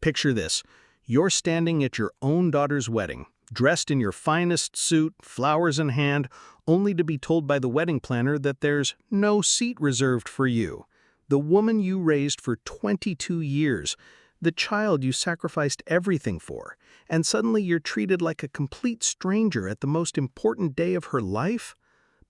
Picture this. You're standing at your own daughter's wedding, dressed in your finest suit, flowers in hand, only to be told by the wedding planner that there's no seat reserved for you. The woman you raised for 22 years, the child you sacrificed everything for, and suddenly you're treated like a complete stranger at the most important day of her life?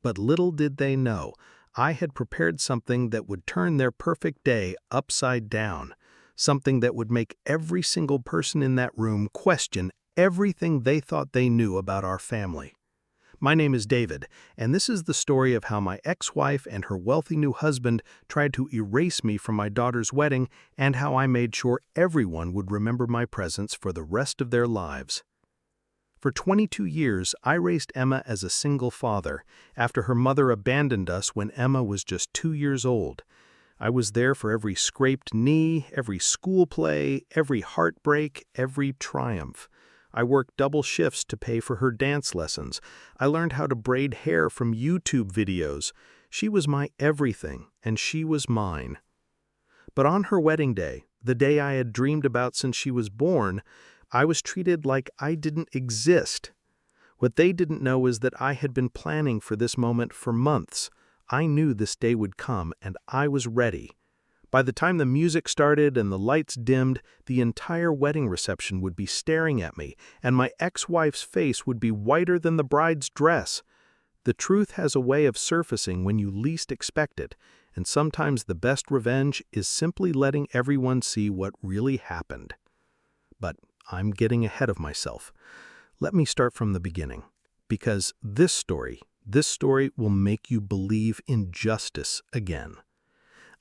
But little did they know, I had prepared something that would turn their perfect day upside down. Something that would make every single person in that room question everything they thought they knew about our family. My name is David, and this is the story of how my ex-wife and her wealthy new husband tried to erase me from my daughter's wedding and how I made sure everyone would remember my presence for the rest of their lives. For 22 years, I raised Emma as a single father, after her mother abandoned us when Emma was just 2 years old. I was there for every scraped knee, every school play, every heartbreak, every triumph. I worked double shifts to pay for her dance lessons. I learned how to braid hair from YouTube videos. She was my everything, and she was mine. But on her wedding day, the day I had dreamed about since she was born, I was treated like I didn't exist. What they didn't know is that I had been planning for this moment for months. I knew this day would come, and I was ready. By the time the music started and the lights dimmed, the entire wedding reception would be staring at me, and my ex-wife's face would be whiter than the bride's dress. The truth has a way of surfacing when you least expect it, and sometimes the best revenge is simply letting everyone see what really happened. But I'm getting ahead of myself. Let me start from the beginning, because this story will make you believe in justice again.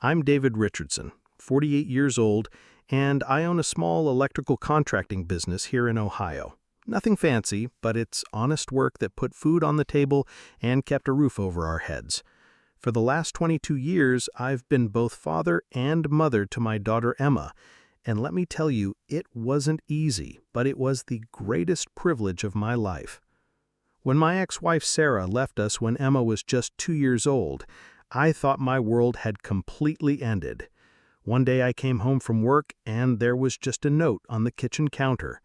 I'm David Richardson, 48 years old, and I own a small electrical contracting business here in Ohio. Nothing fancy, but it's honest work that put food on the table and kept a roof over our heads. For the last 22 years, I've been both father and mother to my daughter Emma, and let me tell you, it wasn't easy, but it was the greatest privilege of my life. When my ex-wife Sarah left us when Emma was just 2 years old, I thought my world had completely ended. One day I came home from work and there was just a note on the kitchen counter.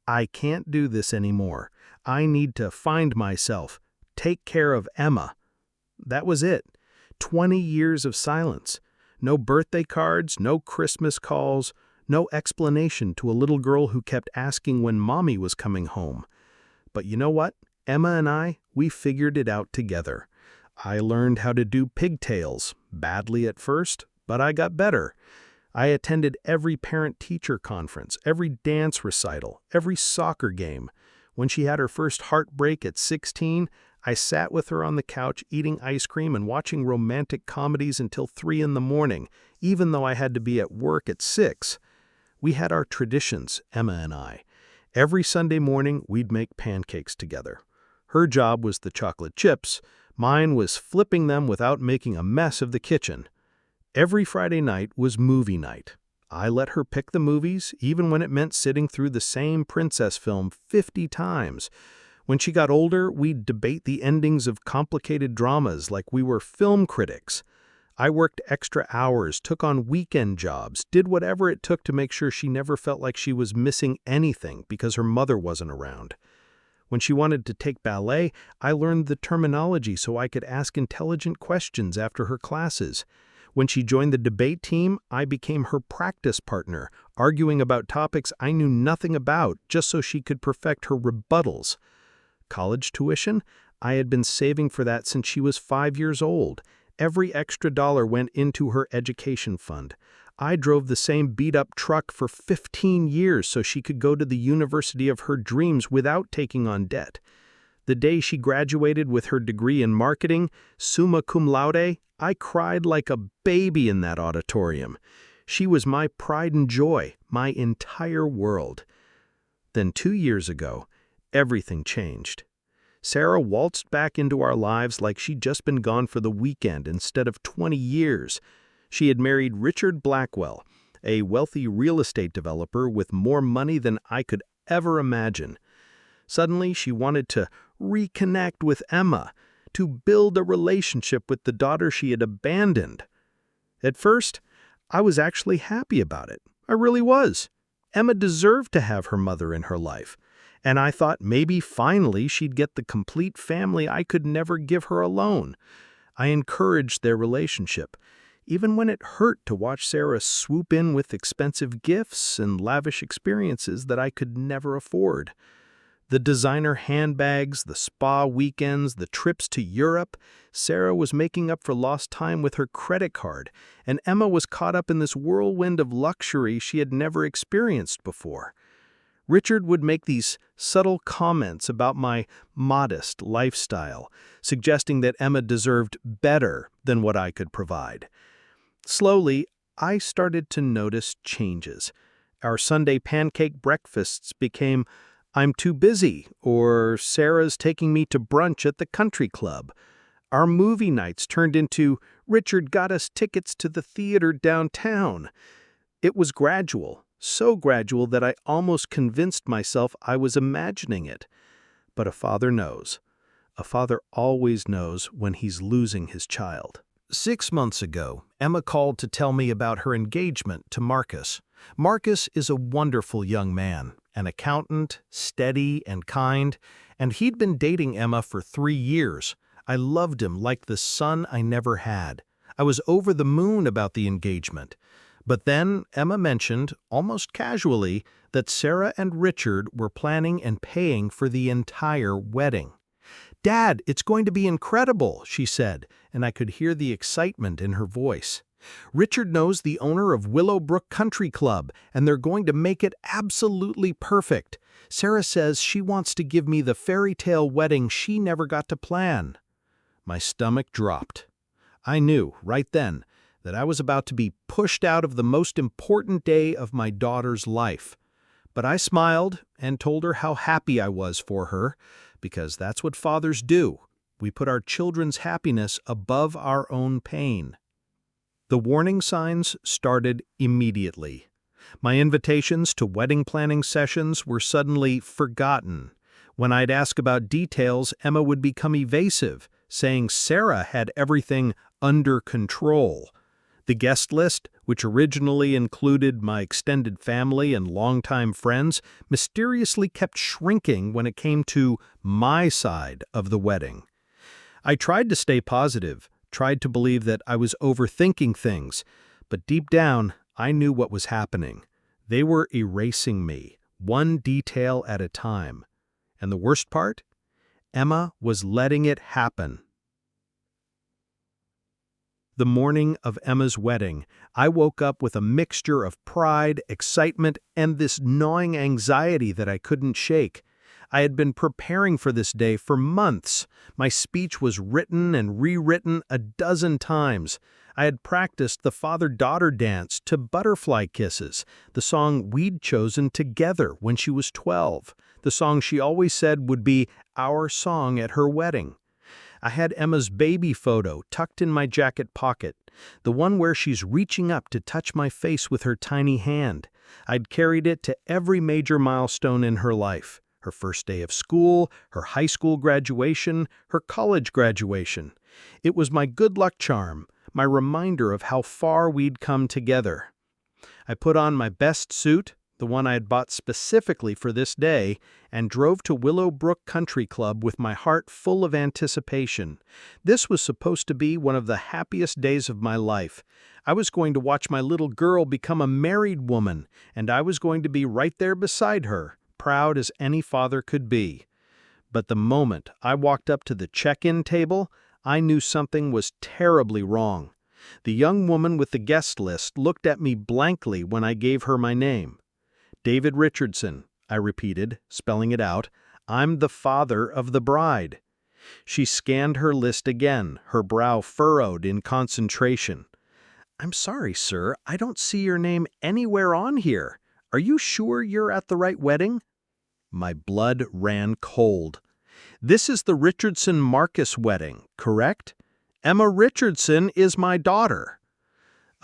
I can't do this anymore. I need to find myself, take care of Emma. That was it. 20 years of silence. No birthday cards, no Christmas calls, no explanation to a little girl who kept asking when Mommy was coming home. But you know what? Emma and we figured it out together. I learned how to do pigtails, badly at first, but I got better. I attended every parent-teacher conference, every dance recital, every soccer game. When she had her first heartbreak at 16, I sat with her on the couch eating ice cream and watching romantic comedies until 3 in the morning, even though I had to be at work at 6. We had our traditions, Emma and I. Every Sunday morning, we'd make pancakes together. Her job was the chocolate chips. Mine was flipping them without making a mess of the kitchen. Every Friday night was movie night. I let her pick the movies, even when it meant sitting through the same princess film 50 times. When she got older, we'd debate the endings of complicated dramas like we were film critics. I worked extra hours, took on weekend jobs, did whatever it took to make sure she never felt like she was missing anything because her mother wasn't around. When she wanted to take ballet, I learned the terminology so I could ask intelligent questions after her classes. When she joined the debate team, I became her practice partner, arguing about topics I knew nothing about just so she could perfect her rebuttals. College tuition? I had been saving for that since she was 5 years old. Every extra dollar went into her education fund. I drove the same beat-up truck for 15 years so she could go to the university of her dreams without taking on debt. The day she graduated with her degree in marketing, summa cum laude, I cried like a baby in that auditorium. She was my pride and joy, my entire world. Then 2 years ago, everything changed. Sarah waltzed back into our lives like she'd just been gone for the weekend instead of 20 years. She had married Richard Blackwell, a wealthy real estate developer with more money than I could ever imagine. Suddenly, she wanted to reconnect with Emma, to build a relationship with the daughter she had abandoned. At first, I was actually happy about it. I really was. Emma deserved to have her mother in her life, and I thought maybe finally she'd get the complete family I could never give her alone. I encouraged their relationship, even when it hurt to watch Sarah swoop in with expensive gifts and lavish experiences that I could never afford. The designer handbags, the spa weekends, the trips to Europe. Sarah was making up for lost time with her credit card, and Emma was caught up in this whirlwind of luxury she had never experienced before. Richard would make these subtle comments about my modest lifestyle, suggesting that Emma deserved better than what I could provide. Slowly, I started to notice changes. Our Sunday pancake breakfasts became "I'm too busy" or "Sarah's taking me to brunch at the country club." Our movie nights turned into "Richard got us tickets to the theater downtown." It was gradual, so gradual that I almost convinced myself I was imagining it. But a father knows. A father always knows when he's losing his child. 6 months ago, Emma called to tell me about her engagement to Marcus. Marcus is a wonderful young man, an accountant, steady and kind, and he'd been dating Emma for 3 years. I loved him like the son I never had. I was over the moon about the engagement. But then Emma mentioned, almost casually, that Sarah and Richard were planning and paying for the entire wedding. "Dad, it's going to be incredible," she said, and I could hear the excitement in her voice. "Richard knows the owner of Willowbrook Country Club, and they're going to make it absolutely perfect. Sarah says she wants to give me the fairy tale wedding she never got to plan." My stomach dropped. I knew, right then, that I was about to be pushed out of the most important day of my daughter's life. But I smiled and told her how happy I was for her, because that's what fathers do. We put our children's happiness above our own pain. The warning signs started immediately. My invitations to wedding planning sessions were suddenly forgotten. When I'd ask about details, Emma would become evasive, saying Sarah had everything under control. The guest list, which originally included my extended family and longtime friends, mysteriously kept shrinking when it came to my side of the wedding. I tried to stay positive, tried to believe that I was overthinking things, but deep down, I knew what was happening. They were erasing me, one detail at a time. And the worst part? Emma was letting it happen. The morning of Emma's wedding, I woke up with a mixture of pride, excitement, and this gnawing anxiety that I couldn't shake. I had been preparing for this day for months. My speech was written and rewritten a dozen times. I had practiced the father-daughter dance to Butterfly Kisses, the song we'd chosen together when she was 12, the song she always said would be our song at her wedding. I had Emma's baby photo tucked in my jacket pocket, the one where she's reaching up to touch my face with her tiny hand. I'd carried it to every major milestone in her life: her first day of school, her high school graduation, her college graduation. It was my good luck charm, my reminder of how far we'd come together. I put on my best suit, the one I had bought specifically for this day, and drove to Willowbrook Country Club with my heart full of anticipation. This was supposed to be one of the happiest days of my life. I was going to watch my little girl become a married woman, and I was going to be right there beside her, proud as any father could be. But the moment I walked up to the check-in table, I knew something was terribly wrong. The young woman with the guest list looked at me blankly when I gave her my name. "David Richardson," I repeated, spelling it out. "I'm the father of the bride." She scanned her list again, her brow furrowed in concentration. "I'm sorry, sir, I don't see your name anywhere on here. Are you sure you're at the right wedding?" My blood ran cold. "This is the Richardson-Marcus wedding, correct? Emma Richardson is my daughter."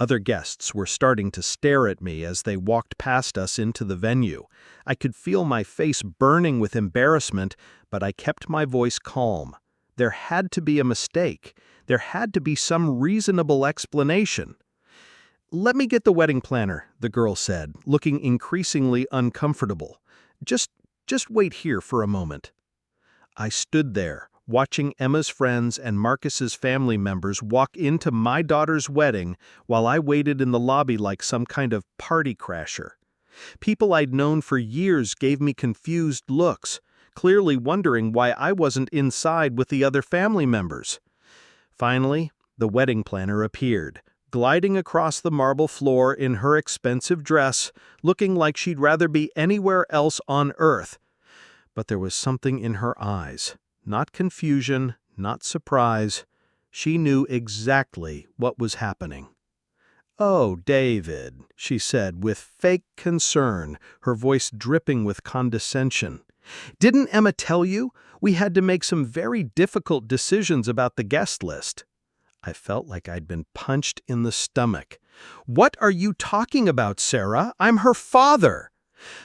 Other guests were starting to stare at me as they walked past us into the venue. I could feel my face burning with embarrassment, but I kept my voice calm. There had to be a mistake. There had to be some reasonable explanation. Let me get the wedding planner, the girl said, looking increasingly uncomfortable. Just, just wait here for a moment. I stood there, watching Emma's friends and Marcus's family members walk into my daughter's wedding while I waited in the lobby like some kind of party crasher. People I'd known for years gave me confused looks, clearly wondering why I wasn't inside with the other family members. Finally, the wedding planner appeared, gliding across the marble floor in her expensive dress, looking like she'd rather be anywhere else on earth. But there was something in her eyes, not confusion, not surprise. She knew exactly what was happening. "Oh, David," she said with fake concern, her voice dripping with condescension. "Didn't Emma tell you? We had to make some very difficult decisions about the guest list." I felt like I'd been punched in the stomach. "What are you talking about, Sarah? I'm her father."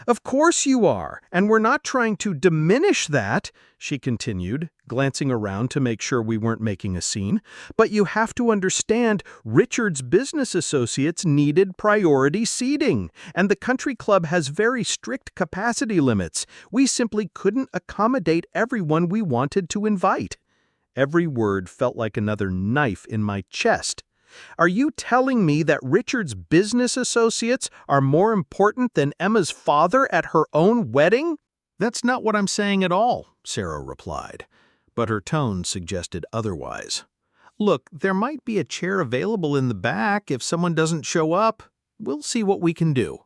"Of course you are, and we're not trying to diminish that," she continued, glancing around to make sure we weren't making a scene. "But you have to understand, Richard's business associates needed priority seating, and the country club has very strict capacity limits. We simply couldn't accommodate everyone we wanted to invite." Every word felt like another knife in my chest. "Are you telling me that Richard's business associates are more important than Emma's father at her own wedding?" "That's not what I'm saying at all," Sarah replied, but her tone suggested otherwise. "Look, there might be a chair available in the back if someone doesn't show up. We'll see what we can do."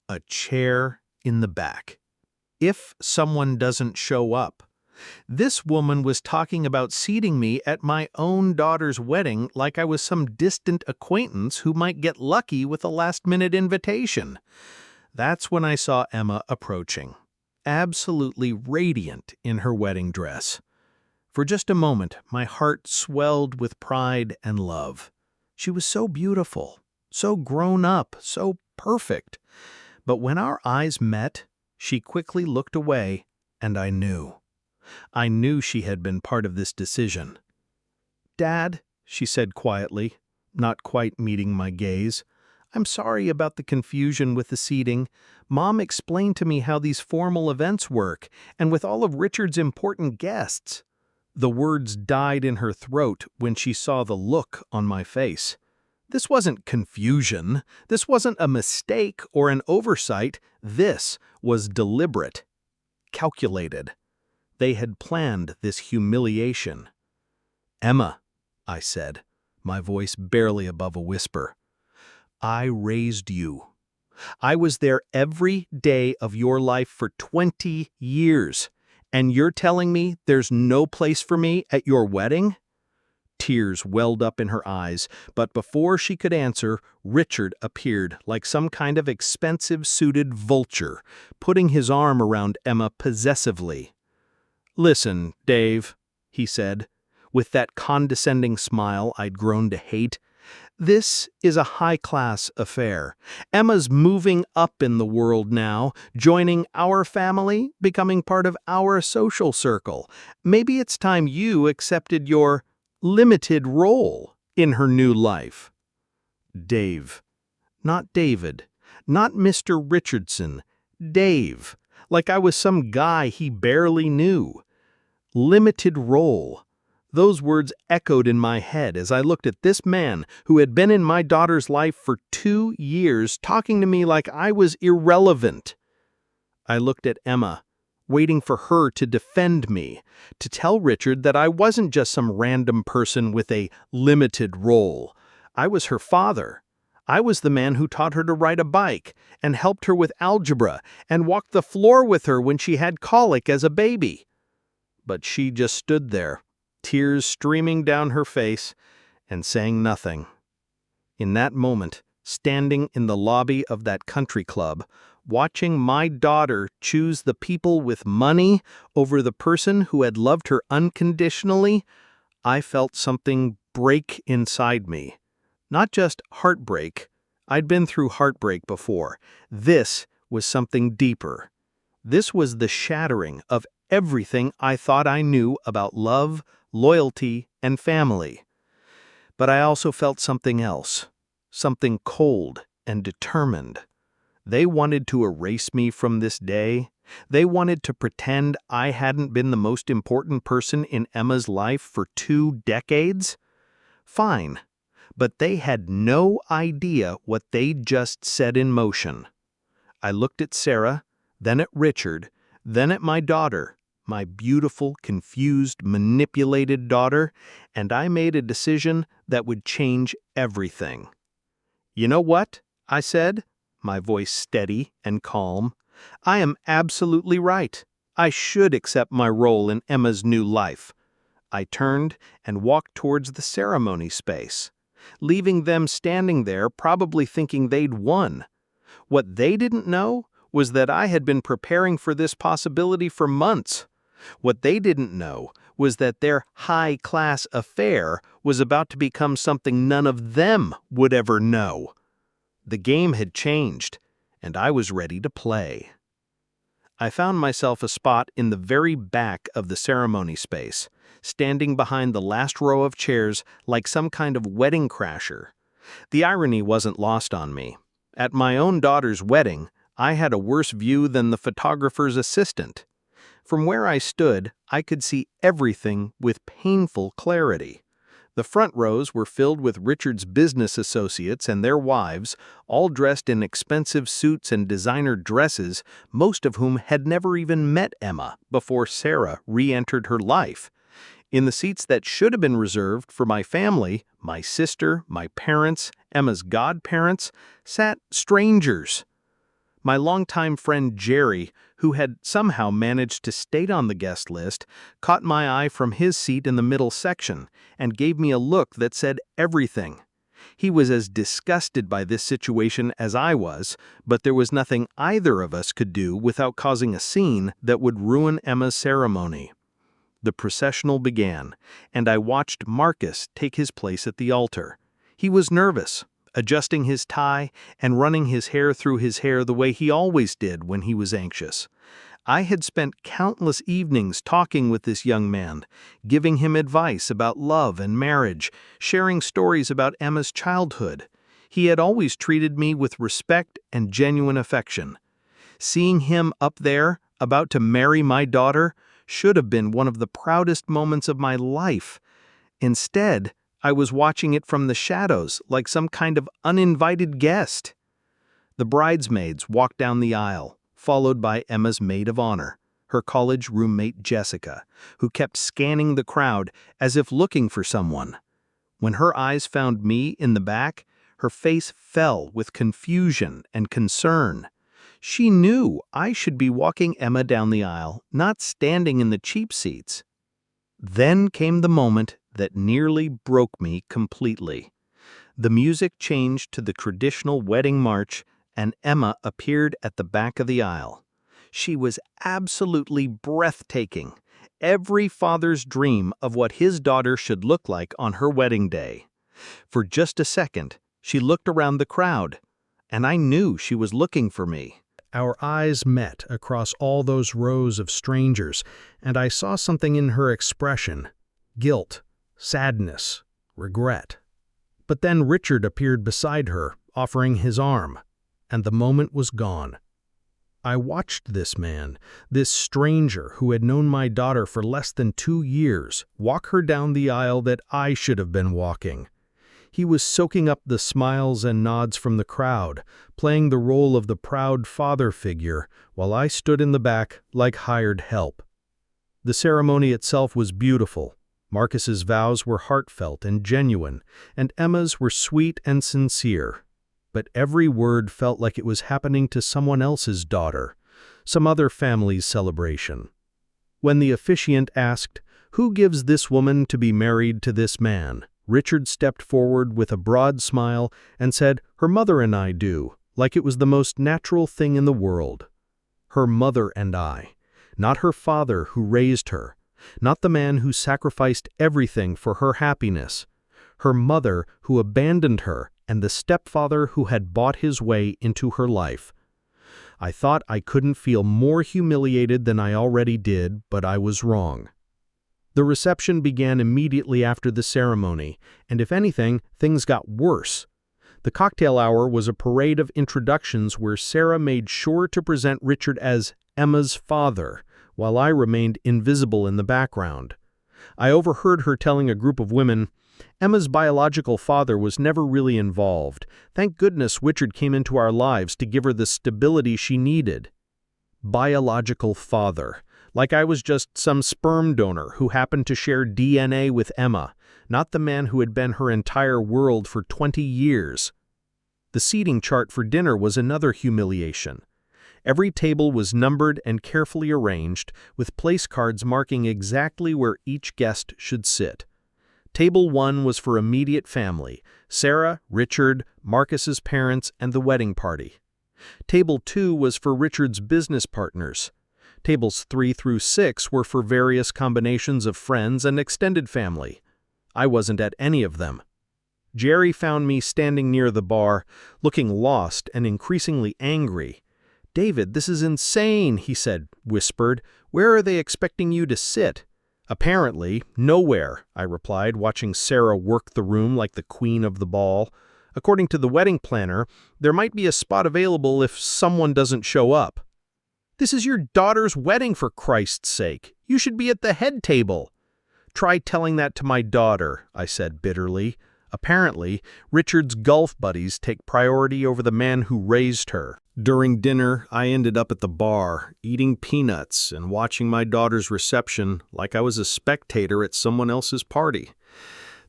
A chair in the back. If someone doesn't show up. This woman was talking about seating me at my own daughter's wedding like I was some distant acquaintance who might get lucky with a last-minute invitation. That's when I saw Emma approaching, absolutely radiant in her wedding dress. For just a moment, my heart swelled with pride and love. She was so beautiful, so grown up, so perfect. But when our eyes met, she quickly looked away, and I knew. I knew she had been part of this decision. "Dad," she said quietly, not quite meeting my gaze, "I'm sorry about the confusion with the seating. Mom explained to me how these formal events work, and with all of Richard's important guests." The words died in her throat when she saw the look on my face. This wasn't confusion. This wasn't a mistake or an oversight. This was deliberate, calculated. They had planned this humiliation. "Emma," I said, my voice barely above a whisper, "I raised you. I was there every day of your life for 20 years, and you're telling me there's no place for me at your wedding?" Tears welled up in her eyes, but before she could answer, Richard appeared like some kind of expensive-suited vulture, putting his arm around Emma possessively. "Listen, Dave," he said, with that condescending smile I'd grown to hate. "This is a high-class affair. Emma's moving up in the world now, joining our family, becoming part of our social circle. Maybe it's time you accepted your limited role in her new life." Dave. Not David. Not Mr. Richardson. Dave. Like I was some guy he barely knew. Limited role. Those words echoed in my head as I looked at this man who had been in my daughter's life for 2 years, talking to me like I was irrelevant. I looked at Emma, waiting for her to defend me, to tell Richard that I wasn't just some random person with a limited role. I was her father. I was the man who taught her to ride a bike and helped her with algebra and walked the floor with her when she had colic as a baby. But she just stood there, tears streaming down her face, and saying nothing. In that moment, standing in the lobby of that country club, watching my daughter choose the people with money over the person who had loved her unconditionally, I felt something break inside me. Not just heartbreak. I'd been through heartbreak before. This was something deeper. This was the shattering of everything I thought I knew about love, loyalty, and family. But I also felt something else. something cold and determined. They wanted to erase me from this day. They wanted to pretend I hadn't been the most important person in Emma's life for 2 decades. Fine, but they had no idea what they'd just set in motion. I looked at Sarah, then at Richard, then at my daughter, my beautiful, confused, manipulated daughter, and I made a decision that would change everything. "You know what?" I said, my voice steady and calm. "I am absolutely right. I should accept my role in Emma's new life." I turned and walked towards the ceremony space, leaving them standing there probably thinking they'd won. What they didn't know was that I had been preparing for this possibility for months. What they didn't know was that their high-class affair was about to become something none of them would ever know. The game had changed, and I was ready to play. I found myself a spot in the very back of the ceremony space, standing behind the last row of chairs like some kind of wedding crasher. The irony wasn't lost on me. At my own daughter's wedding, I had a worse view than the photographer's assistant. From where I stood, I could see everything with painful clarity. The front rows were filled with Richard's business associates and their wives, all dressed in expensive suits and designer dresses, most of whom had never even met Emma before Sarah re-entered her life. In the seats that should have been reserved for my family, my sister, my parents, Emma's godparents, sat strangers. My longtime friend Jerry, who had somehow managed to stay on the guest list, caught my eye from his seat in the middle section and gave me a look that said everything. He was as disgusted by this situation as I was, but there was nothing either of us could do without causing a scene that would ruin Emma's ceremony. The processional began, and I watched Marcus take his place at the altar. He was nervous, adjusting his tie and running his hair through his hair the way he always did when he was anxious. I had spent countless evenings talking with this young man, giving him advice about love and marriage, sharing stories about Emma's childhood. He had always treated me with respect and genuine affection. Seeing him up there, about to marry my daughter, should have been one of the proudest moments of my life. Instead, I was watching it from the shadows like some kind of uninvited guest. The bridesmaids walked down the aisle, followed by Emma's maid of honor, her college roommate Jessica, who kept scanning the crowd as if looking for someone. When her eyes found me in the back, her face fell with confusion and concern. She knew I should be walking Emma down the aisle, not standing in the cheap seats. Then came the moment that nearly broke me completely. The music changed to the traditional wedding march, and Emma appeared at the back of the aisle. She was absolutely breathtaking, every father's dream of what his daughter should look like on her wedding day. For just a second, she looked around the crowd, and I knew she was looking for me. Our eyes met across all those rows of strangers, and I saw something in her expression: guilt, sadness, regret. But then Richard appeared beside her, offering his arm, and the moment was gone. I watched this man, this stranger who had known my daughter for less than 2 years, walk her down the aisle that I should have been walking. He was soaking up the smiles and nods from the crowd, playing the role of the proud father figure, while I stood in the back like hired help. The ceremony itself was beautiful. Marcus's vows were heartfelt and genuine, and Emma's were sweet and sincere. But every word felt like it was happening to someone else's daughter, some other family's celebration. When the officiant asked, "Who gives this woman to be married to this man?" Richard stepped forward with a broad smile and said, "Her mother and I do," like it was the most natural thing in the world. Her mother and I, not her father who raised her, not the man who sacrificed everything for her happiness, her mother who abandoned her and the stepfather who had bought his way into her life. I thought I couldn't feel more humiliated than I already did, but I was wrong. The reception began immediately after the ceremony, and if anything, things got worse. The cocktail hour was a parade of introductions where Sarah made sure to present Richard as Emma's father, while I remained invisible in the background. I overheard her telling a group of women, "Emma's biological father was never really involved. Thank goodness Richard came into our lives to give her the stability she needed." Biological father. Like I was just some sperm donor who happened to share DNA with Emma, not the man who had been her entire world for 20 years. The seating chart for dinner was another humiliation. Every table was numbered and carefully arranged, with place cards marking exactly where each guest should sit. Table 1 was for immediate family: Sarah, Richard, Marcus's parents, and the wedding party. Table 2 was for Richard's business partners. Tables 3 through 6 were for various combinations of friends and extended family. I wasn't at any of them. Jerry found me standing near the bar, looking lost and increasingly angry. "David, this is insane," he said, whispered. "Where are they expecting you to sit?" "Apparently, nowhere," I replied, watching Sarah work the room like the queen of the ball. "According to the wedding planner, there might be a spot available if someone doesn't show up." "This is your daughter's wedding, for Christ's sake. You should be at the head table." "Try telling that to my daughter," I said bitterly. Apparently, Richard's golf buddies take priority over the man who raised her. During dinner, I ended up at the bar, eating peanuts and watching my daughter's reception like I was a spectator at someone else's party.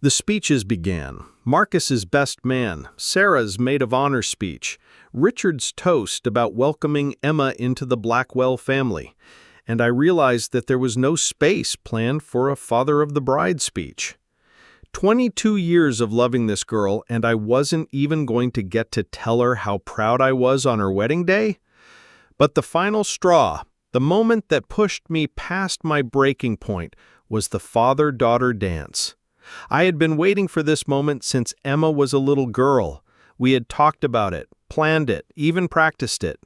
The speeches began. Marcus's best man, Sarah's maid of honor speech, Richard's toast about welcoming Emma into the Blackwell family, and I realized that there was no space planned for a father of the bride speech. 22 years of loving this girl, and I wasn't even going to get to tell her how proud I was on her wedding day? But the final straw, the moment that pushed me past my breaking point, was the father-daughter dance. I had been waiting for this moment since Emma was a little girl. We had talked about it, planned it, even practiced it.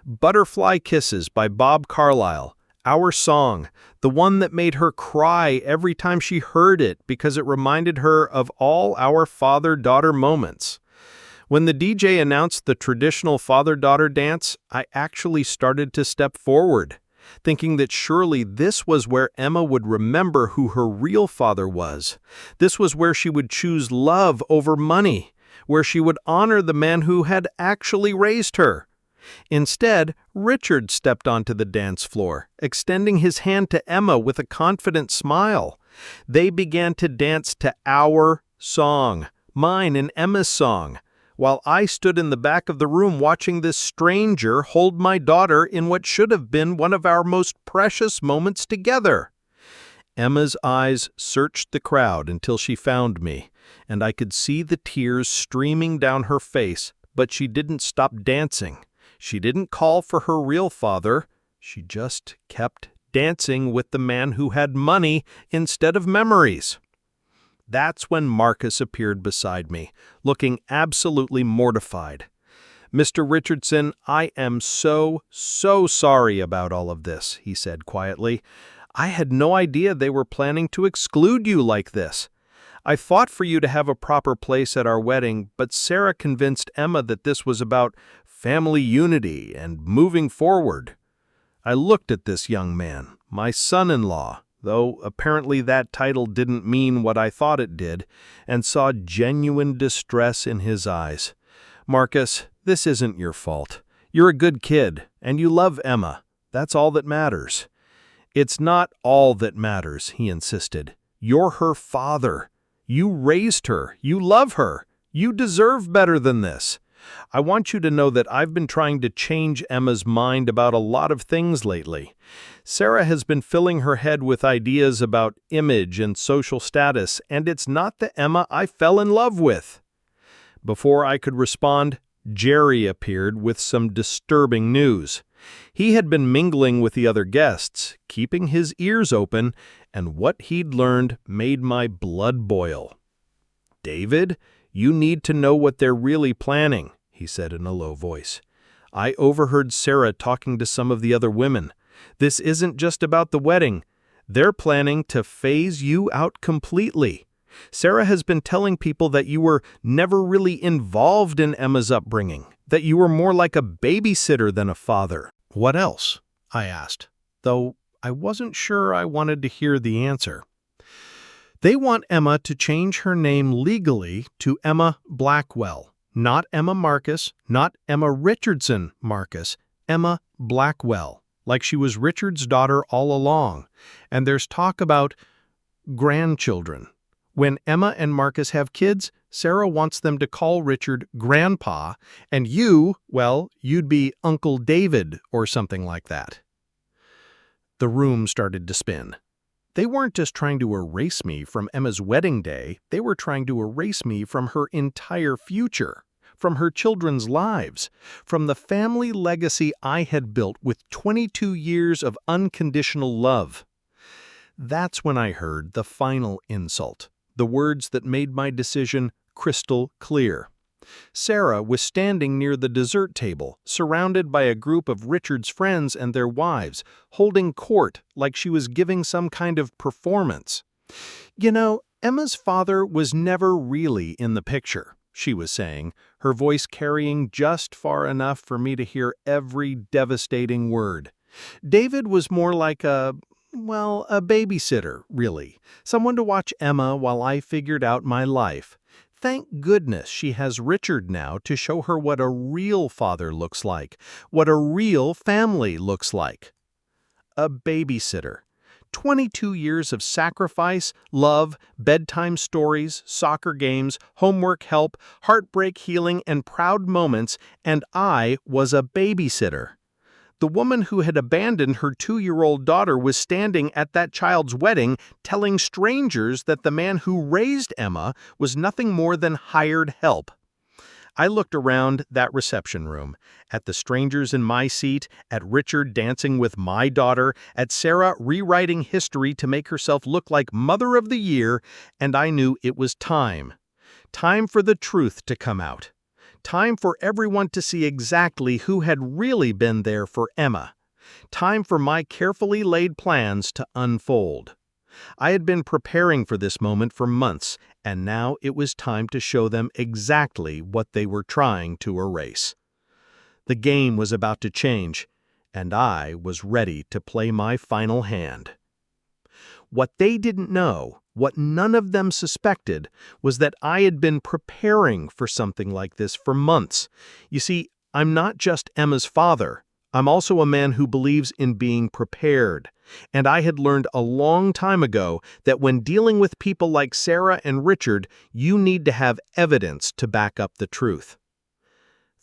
Butterfly Kisses by Bob Carlyle. Our song, the one that made her cry every time she heard it because it reminded her of all our father-daughter moments. When the DJ announced the traditional father-daughter dance, I actually started to step forward, thinking that surely this was where Emma would remember who her real father was. This was where she would choose love over money, where she would honor the man who had actually raised her. Instead, Richard stepped onto the dance floor, extending his hand to Emma with a confident smile. They began to dance to our song, mine and Emma's song, while I stood in the back of the room watching this stranger hold my daughter in what should have been one of our most precious moments together. Emma's eyes searched the crowd until she found me, and I could see the tears streaming down her face, but she didn't stop dancing. She didn't call for her real father. She just kept dancing with the man who had money instead of memories. That's when Marcus appeared beside me, looking absolutely mortified. "Mr. Richardson, I am so sorry about all of this," he said quietly. "I had no idea they were planning to exclude you like this. I fought for you to have a proper place at our wedding, but Sarah convinced Emma that this was about family unity and moving forward." I looked at this young man, my son-in-law, though apparently that title didn't mean what I thought it did, and saw genuine distress in his eyes. "Marcus, this isn't your fault. You're a good kid, and you love Emma. That's all that matters." "It's not all that matters," he insisted. "You're her father. You raised her. You love her. You deserve better than this. I want you to know that I've been trying to change Emma's mind about a lot of things lately. Sarah has been filling her head with ideas about image and social status, and it's not the Emma I fell in love with." Before I could respond, Jerry appeared with some disturbing news. He had been mingling with the other guests, keeping his ears open, and what he'd learned made my blood boil. "David, you need to know what they're really planning," he said in a low voice. "I overheard Sarah talking to some of the other women. This isn't just about the wedding. They're planning to phase you out completely. Sarah has been telling people that you were never really involved in Emma's upbringing, that you were more like a babysitter than a father. What else? I asked, though I wasn't sure I wanted to hear the answer. They want Emma to change her name legally to Emma Blackwell, not Emma Marcus, not Emma Richardson Marcus, Emma Blackwell, like she was Richard's daughter all along. And there's talk about grandchildren. When Emma and Marcus have kids, Sarah wants them to call Richard Grandpa, and you, well, you'd be Uncle David or something like that. The room started to spin. They weren't just trying to erase me from Emma's wedding day, they were trying to erase me from her entire future, from her children's lives, from the family legacy I had built with 22 years of unconditional love. That's when I heard the final insult, the words that made my decision crystal clear. Sarah was standing near the dessert table, surrounded by a group of Richard's friends and their wives, holding court like she was giving some kind of performance. "You know, Emma's father was never really in the picture," she was saying, her voice carrying just far enough for me to hear every devastating word. "David was more like a babysitter, really. Someone to watch Emma while I figured out my life. Thank goodness she has Richard now to show her what a real father looks like, what a real family looks like." A babysitter. 22 years of sacrifice, love, bedtime stories, soccer games, homework help, heartbreak healing, and proud moments, and I was a babysitter. The woman who had abandoned her 2-year-old daughter was standing at that child's wedding telling strangers that the man who raised Emma was nothing more than hired help. I looked around that reception room, at the strangers in my seat, at Richard dancing with my daughter, at Sarah rewriting history to make herself look like Mother of the Year, and I knew it was time. Time for the truth to come out. Time for everyone to see exactly who had really been there for Emma. Time for my carefully laid plans to unfold. I had been preparing for this moment for months, and now it was time to show them exactly what they were trying to erase. The game was about to change, and I was ready to play my final hand. What they didn't know, what none of them suspected, was that I had been preparing for something like this for months. You see, I'm not just Emma's father. I'm also a man who believes in being prepared. And I had learned a long time ago that when dealing with people like Sarah and Richard, you need to have evidence to back up the truth.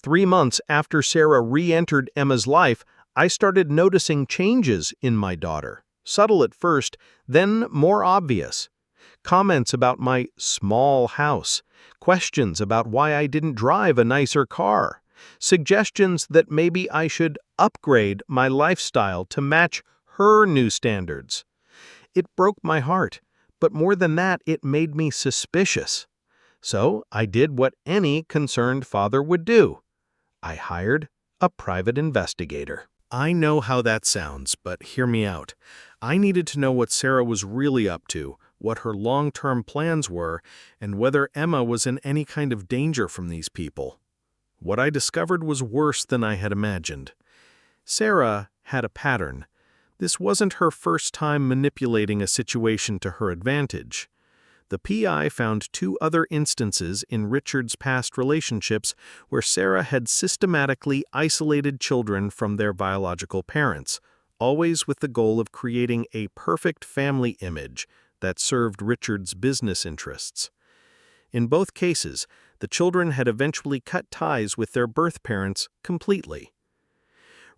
3 months after Sarah re-entered Emma's life, I started noticing changes in my daughter. Subtle at first, then more obvious. Comments about my small house, questions about why I didn't drive a nicer car, suggestions that maybe I should upgrade my lifestyle to match her new standards. It broke my heart, but more than that, it made me suspicious. So I did what any concerned father would do. I hired a private investigator. I know how that sounds, but hear me out. I needed to know what Sarah was really up to, what her long-term plans were, and whether Emma was in any kind of danger from these people. What I discovered was worse than I had imagined. Sarah had a pattern. This wasn't her first time manipulating a situation to her advantage. The PI found 2 other instances in Richard's past relationships where Sarah had systematically isolated children from their biological parents, always with the goal of creating a perfect family image that served Richard's business interests. In both cases, the children had eventually cut ties with their birth parents completely.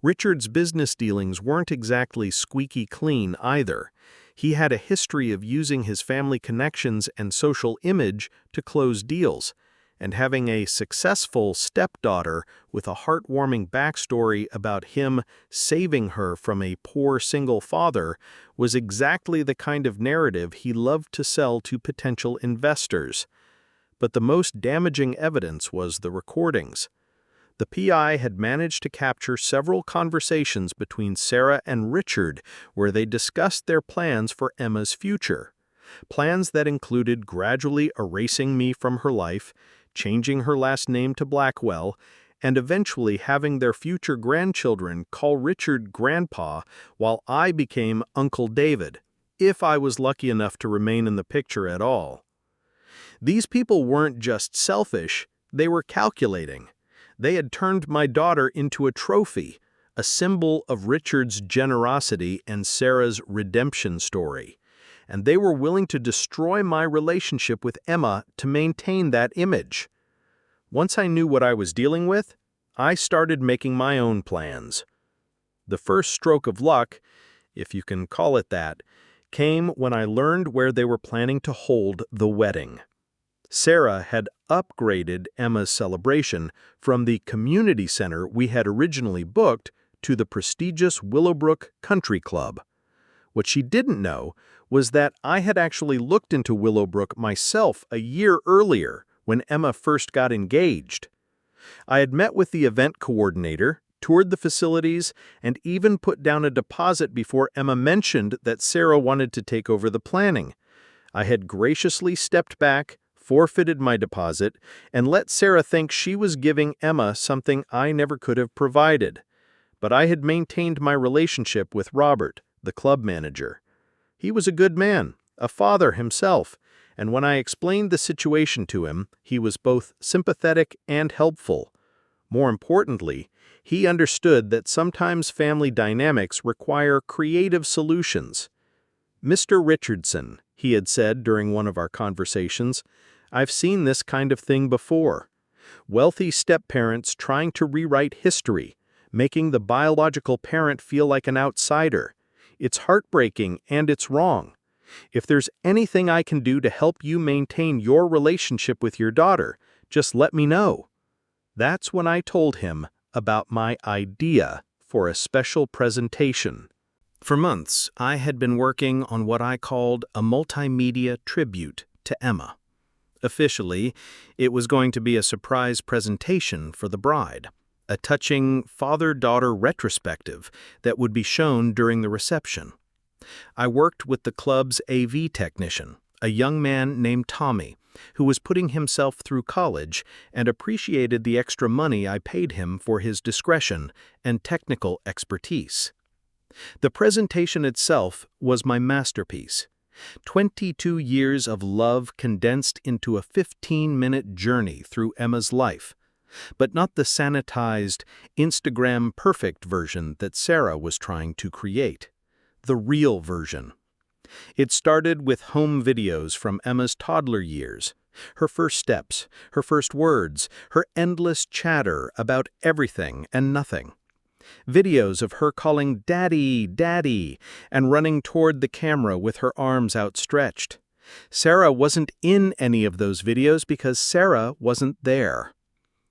Richard's business dealings weren't exactly squeaky clean either. He had a history of using his family connections and social image to close deals, and having a successful stepdaughter with a heartwarming backstory about him saving her from a poor single father was exactly the kind of narrative he loved to sell to potential investors. But the most damaging evidence was the recordings. The PI had managed to capture several conversations between Sarah and Richard where they discussed their plans for Emma's future. Plans that included gradually erasing me from her life, changing her last name to Blackwell, and eventually having their future grandchildren call Richard Grandpa while I became Uncle David, if I was lucky enough to remain in the picture at all. These people weren't just selfish, they were calculating. They had turned my daughter into a trophy, a symbol of Richard's generosity and Sarah's redemption story. And they were willing to destroy my relationship with Emma to maintain that image. Once I knew what I was dealing with, I started making my own plans. The first stroke of luck, if you can call it that, came when I learned where they were planning to hold the wedding. Sarah had upgraded Emma's celebration from the community center we had originally booked to the prestigious Willowbrook Country Club. What she didn't know was that I had actually looked into Willowbrook myself a year earlier when Emma first got engaged. I had met with the event coordinator, toured the facilities, and even put down a deposit before Emma mentioned that Sarah wanted to take over the planning. I had graciously stepped back, forfeited my deposit, and let Sarah think she was giving Emma something I never could have provided. But I had maintained my relationship with Robert, the club manager. He was a good man, a father himself, and when I explained the situation to him, he was both sympathetic and helpful. More importantly, he understood that sometimes family dynamics require creative solutions. "Mr. Richardson," he had said during one of our conversations, "I've seen this kind of thing before. Wealthy step-parents trying to rewrite history, making the biological parent feel like an outsider. It's heartbreaking and it's wrong. If there's anything I can do to help you maintain your relationship with your daughter, just let me know." That's when I told him about my idea for a special presentation. For months, I had been working on what I called a multimedia tribute to Emma. Officially, it was going to be a surprise presentation for the bride, a touching father-daughter retrospective that would be shown during the reception. I worked with the club's AV technician, a young man named Tommy, who was putting himself through college and appreciated the extra money I paid him for his discretion and technical expertise. The presentation itself was my masterpiece. 22 years of love condensed into a 15-minute journey through Emma's life, but not the sanitized, Instagram-perfect version that Sarah was trying to create. The real version. It started with home videos from Emma's toddler years, her first steps, her first words, her endless chatter about everything and nothing. Videos of her calling "Daddy, Daddy," and running toward the camera with her arms outstretched. Sarah wasn't in any of those videos because Sarah wasn't there.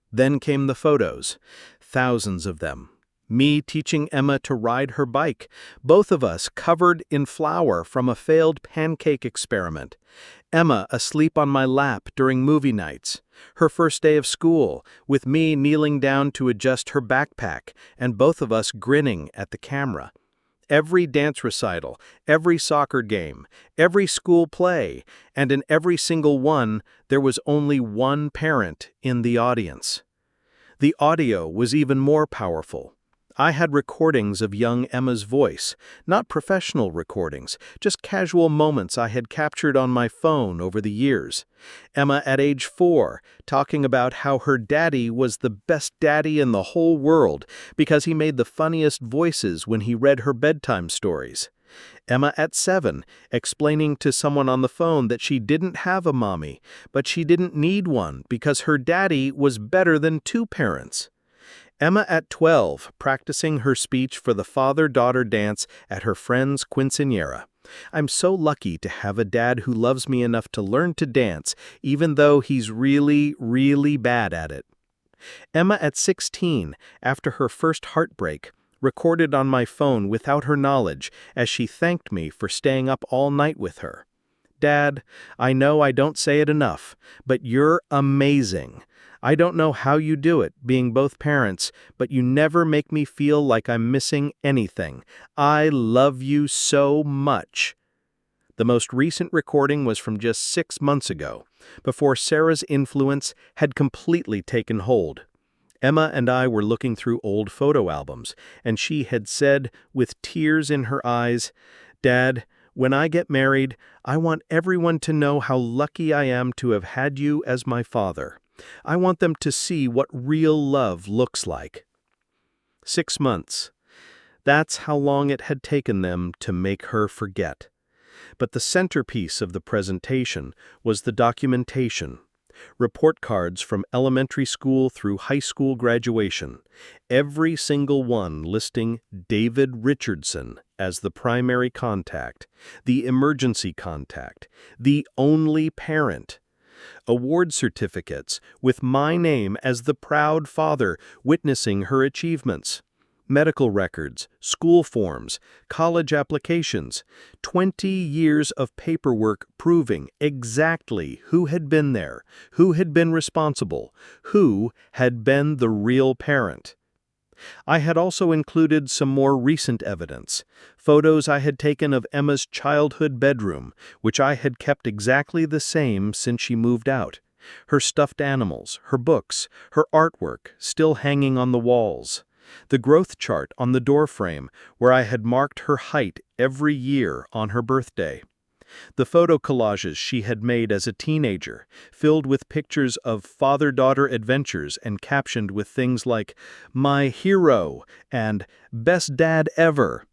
Then came the photos, thousands of them. Me teaching Emma to ride her bike, both of us covered in flour from a failed pancake experiment. Emma asleep on my lap during movie nights. Her first day of school, with me kneeling down to adjust her backpack, and both of us grinning at the camera. Every dance recital, every soccer game, every school play, and in every single one, there was only one parent in the audience. The audio was even more powerful. I had recordings of young Emma's voice, not professional recordings, just casual moments I had captured on my phone over the years. Emma at age 4, talking about how her daddy was the best daddy in the whole world because he made the funniest voices when he read her bedtime stories. Emma at 7, explaining to someone on the phone that she didn't have a mommy, but she didn't need one because her daddy was better than 2 parents. Emma at 12, practicing her speech for the father-daughter dance at her friend's quinceañera. "I'm so lucky to have a dad who loves me enough to learn to dance, even though he's really, really bad at it." Emma at 16, after her first heartbreak, recorded on my phone without her knowledge as she thanked me for staying up all night with her. "Dad, I know I don't say it enough, but you're amazing. I don't know how you do it, being both parents, but you never make me feel like I'm missing anything. I love you so much." The most recent recording was from just 6 months ago, before Sarah's influence had completely taken hold. Emma and I were looking through old photo albums, and she had said, with tears in her eyes, "Dad, when I get married, I want everyone to know how lucky I am to have had you as my father. I want them to see what real love looks like." 6 months. That's how long it had taken them to make her forget. But the centerpiece of the presentation was the documentation. Report cards from elementary school through high school graduation, every single one listing David Richardson as the primary contact, the emergency contact, the only parent. Award certificates with my name as the proud father witnessing her achievements. Medical records, school forms, college applications, 20 years of paperwork proving exactly who had been there, who had been responsible, who had been the real parent. I had also included some more recent evidence, photos I had taken of Emma's childhood bedroom, which I had kept exactly the same since she moved out. Her stuffed animals, her books, her artwork still hanging on the walls. The growth chart on the doorframe where I had marked her height every year on her birthday. The photo collages she had made as a teenager, filled with pictures of father-daughter adventures and captioned with things like, "My hero," and "Best dad ever."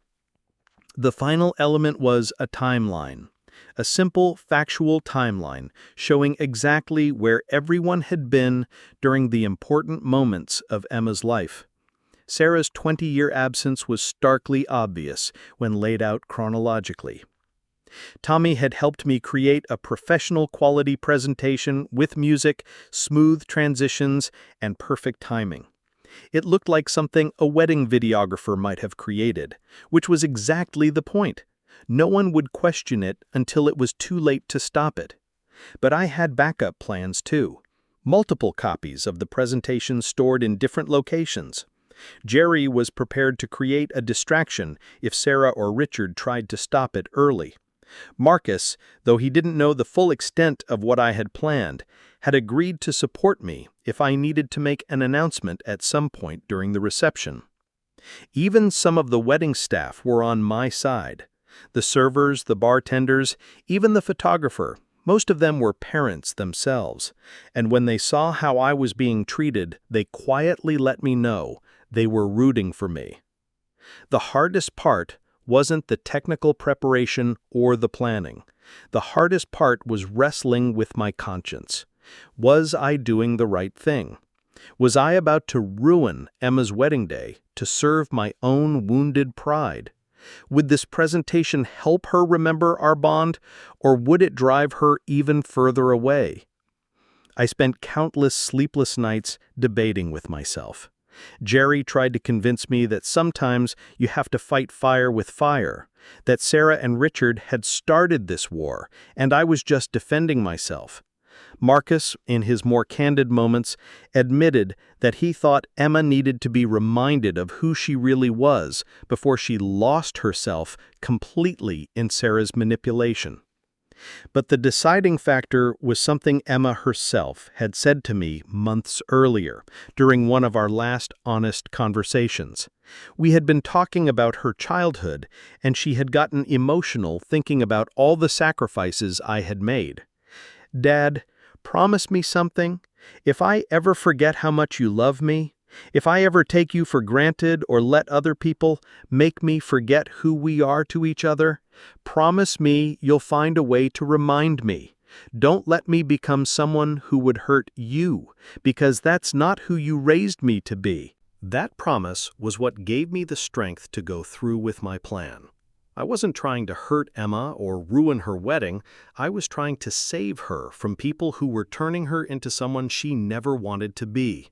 The final element was a timeline. A simple, factual timeline showing exactly where everyone had been during the important moments of Emma's life. Sarah's 20-year absence was starkly obvious when laid out chronologically. Tommy had helped me create a professional quality presentation with music, smooth transitions, and perfect timing. It looked like something a wedding videographer might have created, which was exactly the point. No one would question it until it was too late to stop it. But I had backup plans too. Multiple copies of the presentation stored in different locations. Jerry was prepared to create a distraction if Sarah or Richard tried to stop it early. Marcus, though he didn't know the full extent of what I had planned, had agreed to support me if I needed to make an announcement at some point during the reception. Even some of the wedding staff were on my side. The servers, the bartenders, even the photographer, most of them were parents themselves, and when they saw how I was being treated, they quietly let me know they were rooting for me. The hardest part wasn't the technical preparation or the planning. The hardest part was wrestling with my conscience. Was I doing the right thing? Was I about to ruin Emma's wedding day to serve my own wounded pride? Would this presentation help her remember our bond, or would it drive her even further away? I spent countless sleepless nights debating with myself. Jerry tried to convince me that sometimes you have to fight fire with fire, that Sarah and Richard had started this war, and I was just defending myself. Marcus, in his more candid moments, admitted that he thought Emma needed to be reminded of who she really was before she lost herself completely in Sarah's manipulation. But the deciding factor was something Emma herself had said to me months earlier, during one of our last honest conversations. We had been talking about her childhood, and she had gotten emotional thinking about all the sacrifices I had made. "Dad, promise me something. If I ever forget how much you love me, if I ever take you for granted or let other people make me forget who we are to each other, promise me you'll find a way to remind me. Don't let me become someone who would hurt you, because that's not who you raised me to be." That promise was what gave me the strength to go through with my plan. I wasn't trying to hurt Emma or ruin her wedding. I was trying to save her from people who were turning her into someone she never wanted to be.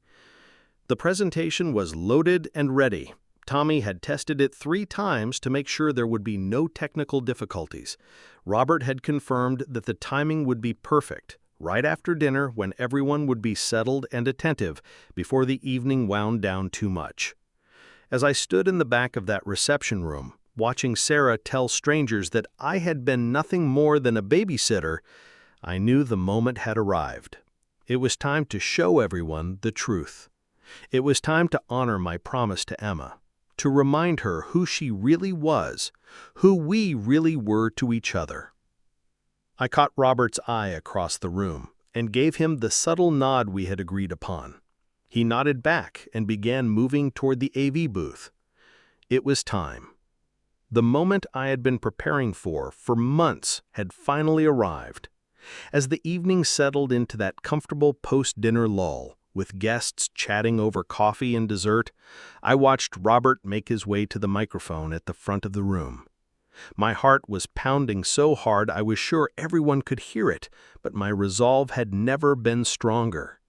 The presentation was loaded and ready. Tommy had tested it 3 times to make sure there would be no technical difficulties. Robert had confirmed that the timing would be perfect, right after dinner when everyone would be settled and attentive before the evening wound down too much. As I stood in the back of that reception room, watching Sarah tell strangers that I had been nothing more than a babysitter, I knew the moment had arrived. It was time to show everyone the truth. It was time to honor my promise to Emma, to remind her who she really was, who we really were to each other. I caught Robert's eye across the room and gave him the subtle nod we had agreed upon. He nodded back and began moving toward the AV booth. It was time. The moment I had been preparing for months had finally arrived. As the evening settled into that comfortable post-dinner lull, with guests chatting over coffee and dessert, I watched Robert make his way to the microphone at the front of the room. My heart was pounding so hard I was sure everyone could hear it, but my resolve had never been stronger.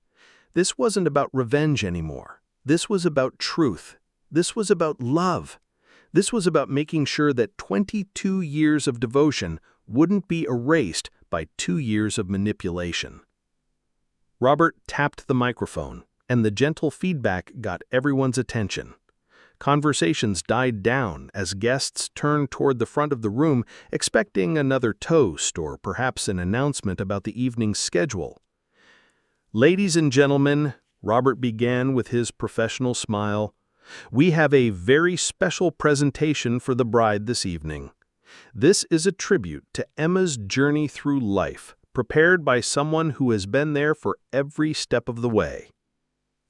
This wasn't about revenge anymore. This was about truth. This was about love. This was about making sure that 22 years of devotion wouldn't be erased by 2 years of manipulation. Robert tapped the microphone, and the gentle feedback got everyone's attention. Conversations died down as guests turned toward the front of the room, expecting another toast or perhaps an announcement about the evening's schedule. "Ladies and gentlemen," Robert began with his professional smile, "we have a very special presentation for the bride this evening. This is a tribute to Emma's journey through life, prepared by someone who has been there for every step of the way."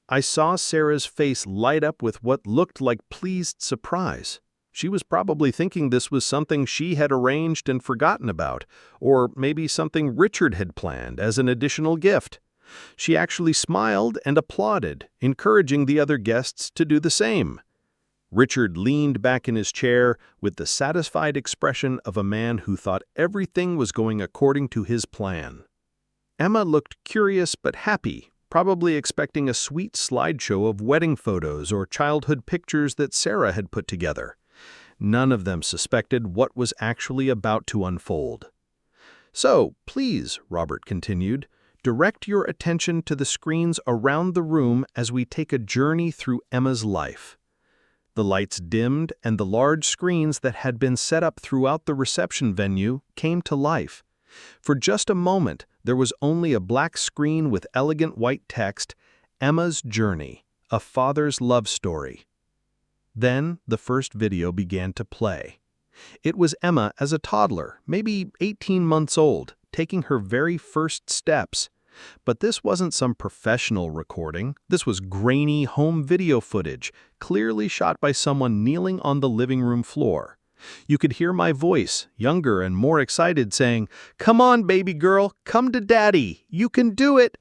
I saw Sarah's face light up with what looked like pleased surprise. She was probably thinking this was something she had arranged and forgotten about, or maybe something Richard had planned as an additional gift. She actually smiled and applauded, encouraging the other guests to do the same. Richard leaned back in his chair with the satisfied expression of a man who thought everything was going according to his plan. Emma looked curious but happy, probably expecting a sweet slideshow of wedding photos or childhood pictures that Sarah had put together. None of them suspected what was actually about to unfold. "So, please," Robert continued, "direct your attention to the screens around the room as we take a journey through Emma's life." The lights dimmed and the large screens that had been set up throughout the reception venue came to life. For just a moment, there was only a black screen with elegant white text, "Emma's Journey, a Father's Love Story." Then the first video began to play. It was Emma as a toddler, maybe 18 months old, taking her very first steps. But this wasn't some professional recording. This was grainy home video footage, clearly shot by someone kneeling on the living room floor. You could hear my voice, younger and more excited, saying, "Come on, baby girl, come to daddy, you can do it."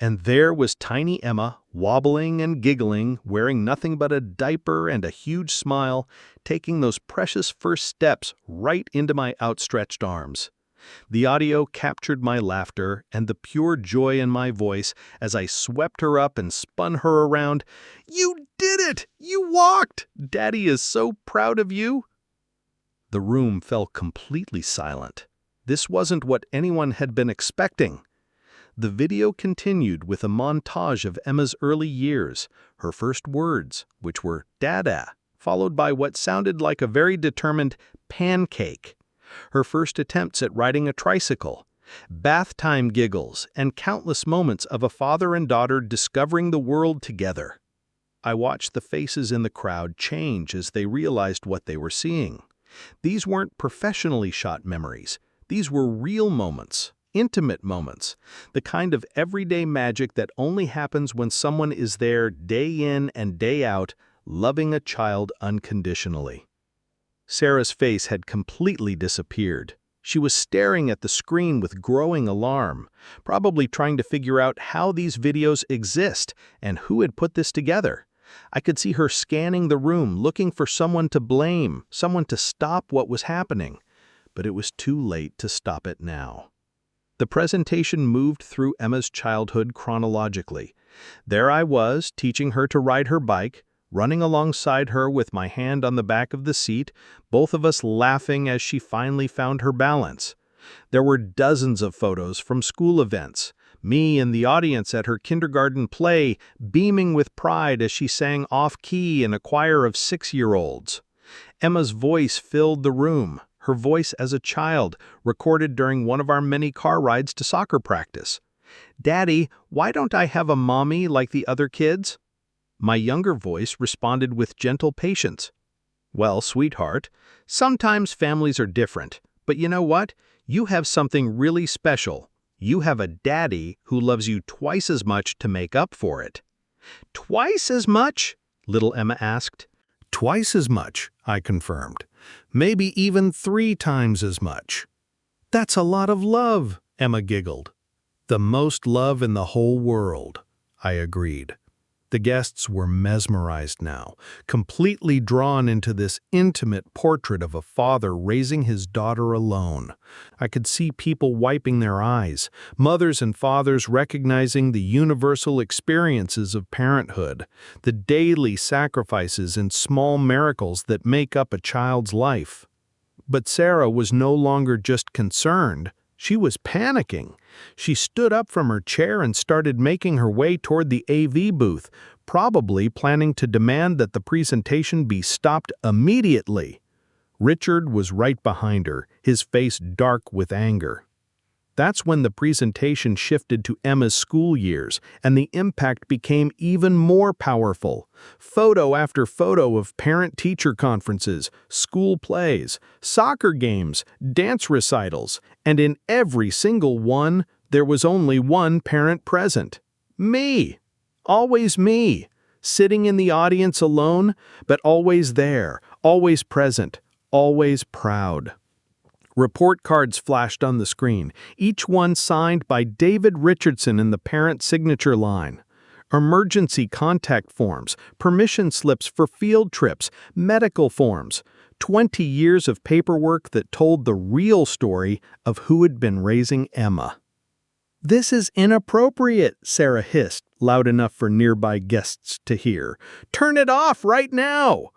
And there was tiny Emma, wobbling and giggling, wearing nothing but a diaper and a huge smile, taking those precious first steps right into my outstretched arms. The audio captured my laughter and the pure joy in my voice as I swept her up and spun her around. "You did it! You walked! Daddy is so proud of you!" The room fell completely silent. This wasn't what anyone had been expecting. The video continued with a montage of Emma's early years, her first words, which were "Dada," followed by what sounded like a very determined "pancake," her first attempts at riding a tricycle, bath time giggles, and countless moments of a father and daughter discovering the world together. I watched the faces in the crowd change as they realized what they were seeing. These weren't professionally shot memories. These were real moments, intimate moments, the kind of everyday magic that only happens when someone is there day in and day out, loving a child unconditionally. Sarah's face had completely disappeared. She was staring at the screen with growing alarm, probably trying to figure out how these videos exist and who had put this together. I could see her scanning the room, looking for someone to blame, someone to stop what was happening. But it was too late to stop it now. The presentation moved through Emma's childhood chronologically. There I was, teaching her to ride her bike, running alongside her with my hand on the back of the seat, both of us laughing as she finally found her balance. There were dozens of photos from school events, me in the audience at her kindergarten play, beaming with pride as she sang off-key in a choir of 6-year-olds. Emma's voice filled the room, her voice as a child, recorded during one of our many car rides to soccer practice. "Daddy, why don't I have a mommy like the other kids?" My younger voice responded with gentle patience. "Well, sweetheart, sometimes families are different, but you know what? You have something really special. You have a daddy who loves you twice as much to make up for it." "Twice as much?" little Emma asked. "Twice as much," I confirmed. "Maybe even 3 times as much." "That's a lot of love," Emma giggled. "The most love in the whole world," I agreed. The guests were mesmerized now, completely drawn into this intimate portrait of a father raising his daughter alone. I could see people wiping their eyes, mothers and fathers recognizing the universal experiences of parenthood, the daily sacrifices and small miracles that make up a child's life. But Sarah was no longer just concerned. She was panicking. She stood up from her chair and started making her way toward the AV booth, probably planning to demand that the presentation be stopped immediately. Richard was right behind her, his face dark with anger. That's when the presentation shifted to Emma's school years, and the impact became even more powerful. Photo after photo of parent-teacher conferences, school plays, soccer games, dance recitals, and in every single one, there was only one parent present. Me. Always me. Sitting in the audience alone, but always there, always present, always proud. Report cards flashed on the screen, each one signed by David Richardson in the parent signature line. Emergency contact forms, permission slips for field trips, medical forms. 20 years of paperwork that told the real story of who had been raising Emma. "This is inappropriate," Sarah hissed, loud enough for nearby guests to hear. "Turn it off right now!"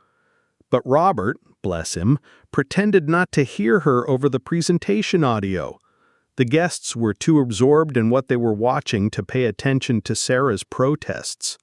But Robert, bless him, pretended not to hear her over the presentation audio. The guests were too absorbed in what they were watching to pay attention to Sarah's protests.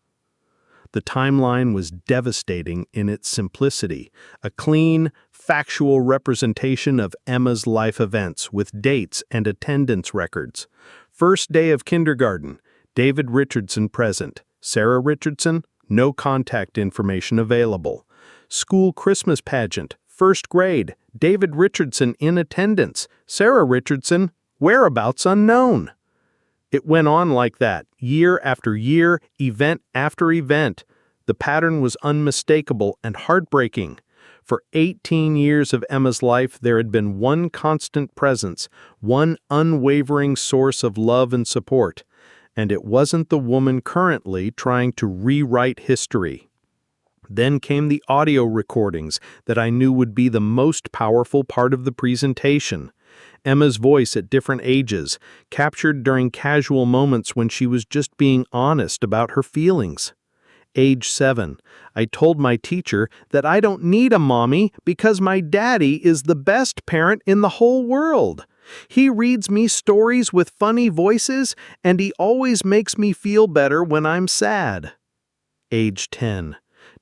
The timeline was devastating in its simplicity, a clean, factual representation of Emma's life events with dates and attendance records. First day of kindergarten, David Richardson present. Sarah Richardson, no contact information available. School Christmas pageant, first grade, David Richardson in attendance. Sarah Richardson, whereabouts unknown. It went on like that, year after year, event after event. The pattern was unmistakable and heartbreaking. For 18 years of Emma's life, there had been one constant presence, one unwavering source of love and support. And it wasn't the woman currently trying to rewrite history. Then came the audio recordings that I knew would be the most powerful part of the presentation. Emma's voice at different ages, captured during casual moments when she was just being honest about her feelings. Age 7, I told my teacher that I don't need a mommy because my daddy is the best parent in the whole world. He reads me stories with funny voices, and he always makes me feel better when I'm sad. Age 10.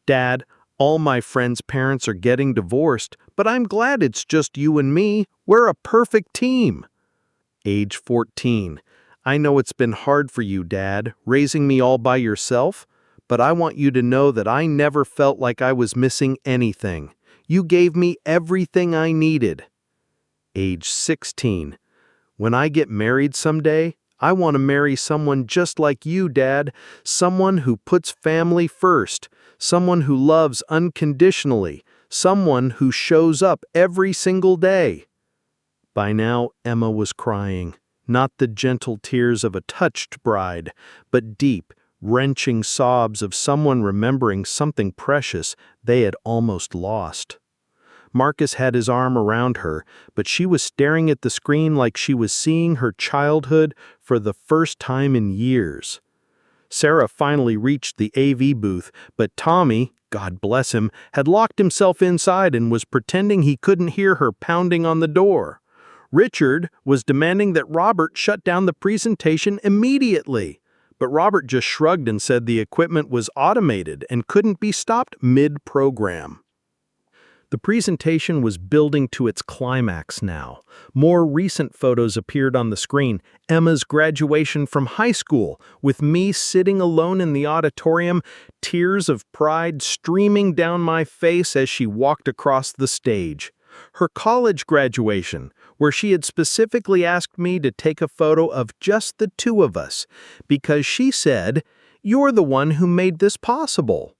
Dad, all my friends' parents are getting divorced, but I'm glad it's just you and me. We're a perfect team. Age 14. I know it's been hard for you, Dad, raising me all by yourself, but I want you to know that I never felt like I was missing anything. You gave me everything I needed. Age 16. When I get married someday, I want to marry someone just like you, Dad, someone who puts family first, someone who loves unconditionally, someone who shows up every single day. By now, Emma was crying, not the gentle tears of a touched bride, but deep, wrenching sobs of someone remembering something precious they had almost lost. Marcus had his arm around her, but she was staring at the screen like she was seeing her childhood for the first time in years. Sarah finally reached the AV booth, but Tommy, God bless him, had locked himself inside and was pretending he couldn't hear her pounding on the door. Richard was demanding that Robert shut down the presentation immediately, but Robert just shrugged and said the equipment was automated and couldn't be stopped mid-program. The presentation was building to its climax now. More recent photos appeared on the screen. Emma's graduation from high school, with me sitting alone in the auditorium, tears of pride streaming down my face as she walked across the stage. Her college graduation, where she had specifically asked me to take a photo of just the two of us, because she said, "You're the one who made this possible."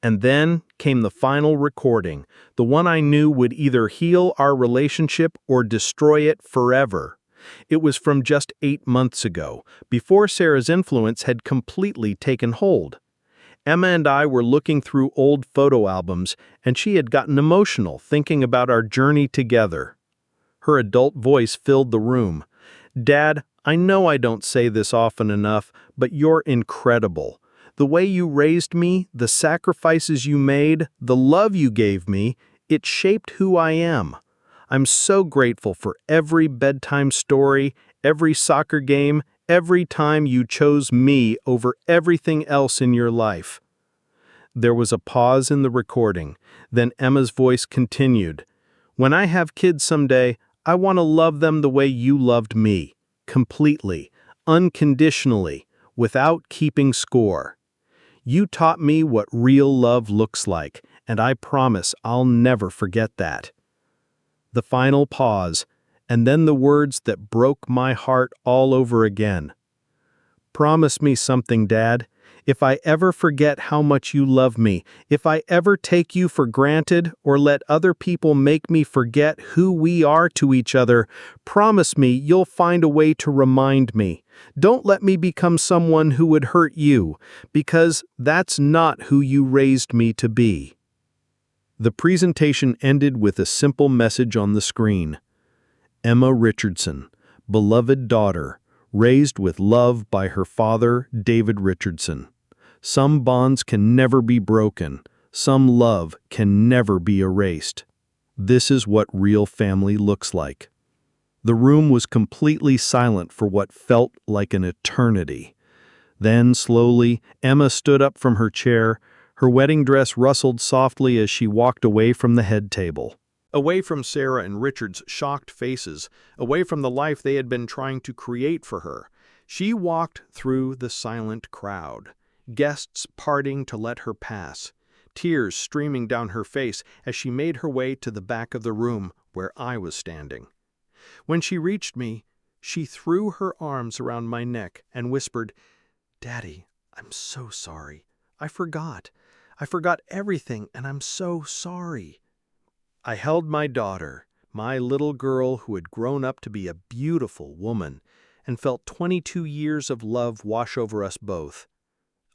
And then came the final recording, the one I knew would either heal our relationship or destroy it forever. It was from just 8 months ago, before Sarah's influence had completely taken hold. Emma and I were looking through old photo albums, and she had gotten emotional thinking about our journey together. Her adult voice filled the room. "Dad, I know I don't say this often enough, but you're incredible. The way you raised me, the sacrifices you made, the love you gave me, it shaped who I am. I'm so grateful for every bedtime story, every soccer game, every time you chose me over everything else in your life." There was a pause in the recording. Then Emma's voice continued. "When I have kids someday, I want to love them the way you loved me, completely, unconditionally, without keeping score. You taught me what real love looks like, and I promise I'll never forget that." The final pause, and then the words that broke my heart all over again. "Promise me something, Dad. If I ever forget how much you love me, if I ever take you for granted or let other people make me forget who we are to each other, promise me you'll find a way to remind me. Don't let me become someone who would hurt you, because that's not who you raised me to be." The presentation ended with a simple message on the screen. Emma Richardson, beloved daughter, raised with love by her father, David Richardson. Some bonds can never be broken. Some love can never be erased. This is what real family looks like. The room was completely silent for what felt like an eternity. Then, slowly, Emma stood up from her chair. Her wedding dress rustled softly as she walked away from the head table. Away from Sarah and Richard's shocked faces, away from the life they had been trying to create for her. She walked through the silent crowd, guests parting to let her pass, tears streaming down her face as she made her way to the back of the room where I was standing. When she reached me, she threw her arms around my neck and whispered, "Daddy, I'm so sorry. I forgot. I forgot everything, and I'm so sorry." I held my daughter, my little girl who had grown up to be a beautiful woman, and felt 22 years of love wash over us both.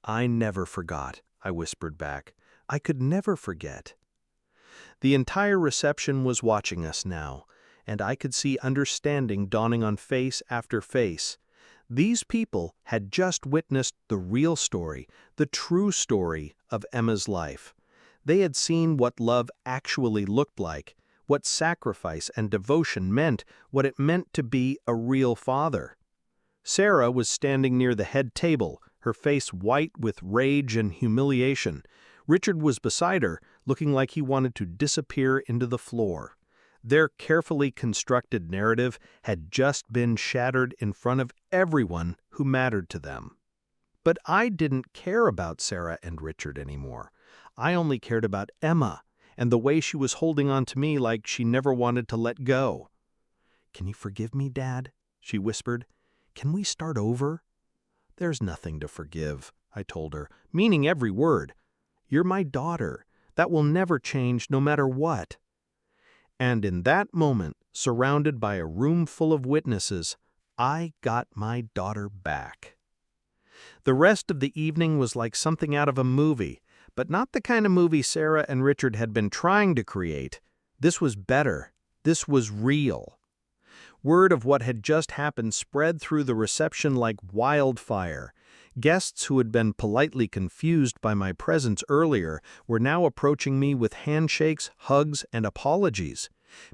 "I never forgot," I whispered back. "I could never forget." The entire reception was watching us now, and I could see understanding dawning on face after face. These people had just witnessed the real story, the true story of Emma's life. They had seen what love actually looked like, what sacrifice and devotion meant, what it meant to be a real father. Sarah was standing near the head table, her face white with rage and humiliation. Richard was beside her, looking like he wanted to disappear into the floor. Their carefully constructed narrative had just been shattered in front of everyone who mattered to them. But I didn't care about Sarah and Richard anymore. I only cared about Emma and the way she was holding on to me like she never wanted to let go. "Can you forgive me, Dad?" she whispered. "Can we start over?" "There's nothing to forgive," I told her, meaning every word. "You're my daughter. That will never change no matter what." And in that moment, surrounded by a room full of witnesses, I got my daughter back. The rest of the evening was like something out of a movie, but not the kind of movie Sarah and Richard had been trying to create. This was better. This was real. Word of what had just happened spread through the reception like wildfire. Guests who had been politely confused by my presence earlier were now approaching me with handshakes, hugs, and apologies.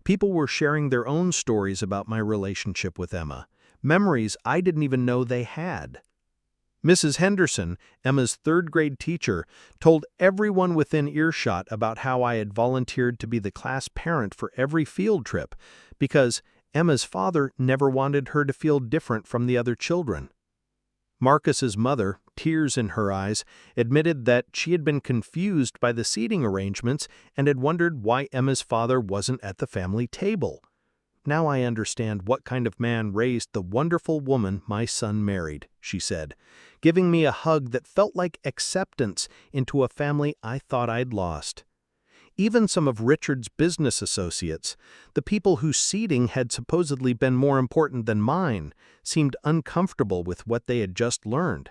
People were sharing their own stories about my relationship with Emma, memories I didn't even know they had. Mrs. Henderson, Emma's third-grade teacher, told everyone within earshot about how I had volunteered to be the class parent for every field trip because Emma's father never wanted her to feel different from the other children. Marcus's mother, tears in her eyes, admitted that she had been confused by the seating arrangements and had wondered why Emma's father wasn't at the family table. "Now I understand what kind of man raised the wonderful woman my son married," she said, giving me a hug that felt like acceptance into a family I thought I'd lost. Even some of Richard's business associates, the people whose seating had supposedly been more important than mine, seemed uncomfortable with what they had just learned.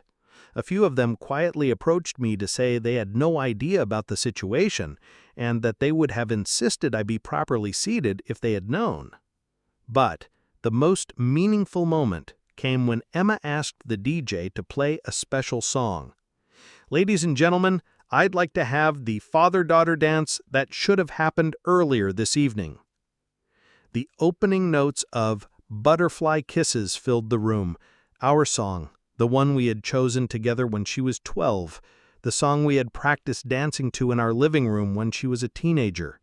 A few of them quietly approached me to say they had no idea about the situation and that they would have insisted I be properly seated if they had known. But the most meaningful moment came when Emma asked the DJ to play a special song. "Ladies and gentlemen, I'd like to have the father-daughter dance that should have happened earlier this evening." The opening notes of Butterfly Kisses filled the room, our song, the one we had chosen together when she was 12, the song we had practiced dancing to in our living room when she was a teenager.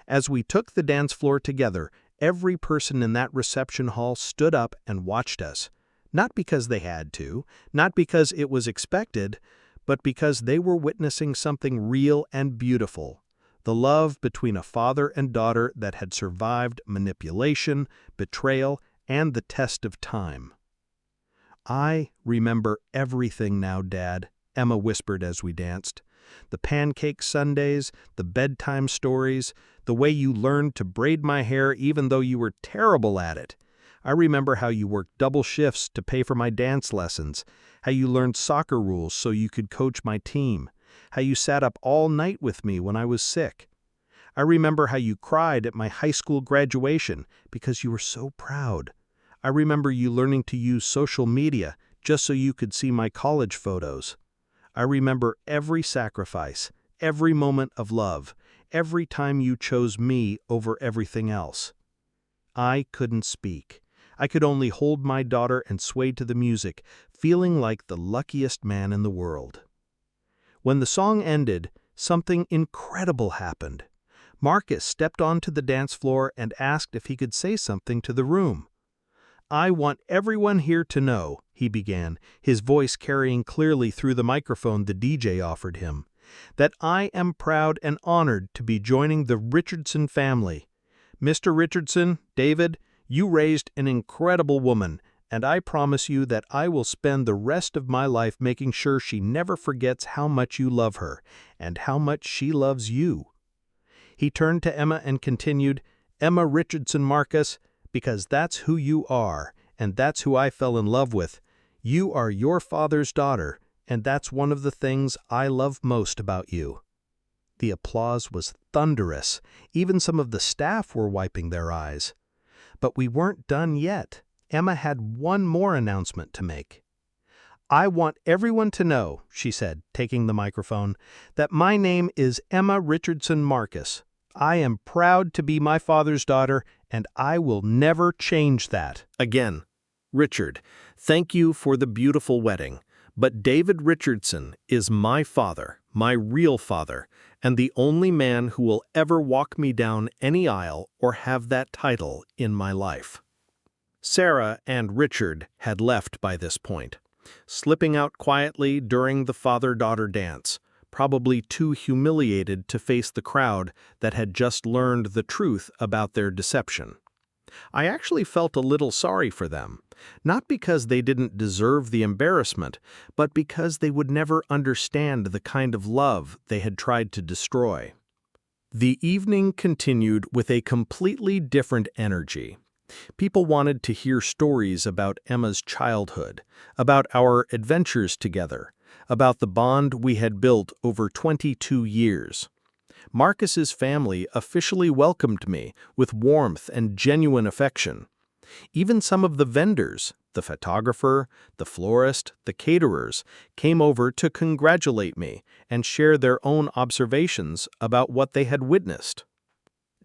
As we took the dance floor together, every person in that reception hall stood up and watched us, not because they had to, not because it was expected, but because they were witnessing something real and beautiful, the love between a father and daughter that had survived manipulation, betrayal, and the test of time. "I remember everything now, Dad," Emma whispered as we danced. "The pancake sundaes, the bedtime stories, the way you learned to braid my hair even though you were terrible at it. I remember how you worked double shifts to pay for my dance lessons, how you learned soccer rules so you could coach my team, how you sat up all night with me when I was sick. I remember how you cried at my high school graduation because you were so proud. I remember you learning to use social media just so you could see my college photos. I remember every sacrifice, every moment of love, every time you chose me over everything else." I couldn't speak. I could only hold my daughter and sway to the music, feeling like the luckiest man in the world. When the song ended, something incredible happened. Marcus stepped onto the dance floor and asked if he could say something to the room. "I want everyone here to know," he began, his voice carrying clearly through the microphone the DJ offered him, "that I am proud and honored to be joining the Richardson family. Mr. Richardson, David, you raised an incredible woman, and I promise you that I will spend the rest of my life making sure she never forgets how much you love her and how much she loves you." He turned to Emma and continued, "Emma Richardson Marcus, because that's who you are, and that's who I fell in love with. You are your father's daughter, and that's one of the things I love most about you." The applause was thunderous. Even some of the staff were wiping their eyes. But we weren't done yet. Emma had one more announcement to make. "I want everyone to know," she said, taking the microphone, "that my name is Emma Richardson Marcus. I am proud to be my father's daughter, and I will never change that." Again, "Richard, thank you for the beautiful wedding, but David Richardson is my father, my real father, and the only man who will ever walk me down any aisle or have that title in my life." Sarah and Richard had left by this point, slipping out quietly during the father-daughter dance, probably too humiliated to face the crowd that had just learned the truth about their deception. I actually felt a little sorry for them, not because they didn't deserve the embarrassment, but because they would never understand the kind of love they had tried to destroy. The evening continued with a completely different energy. People wanted to hear stories about Emma's childhood, about our adventures together, about the bond we had built over 22 years. Marcus's family officially welcomed me with warmth and genuine affection. Even some of the vendors, the photographer, the florist, the caterers, came over to congratulate me and share their own observations about what they had witnessed.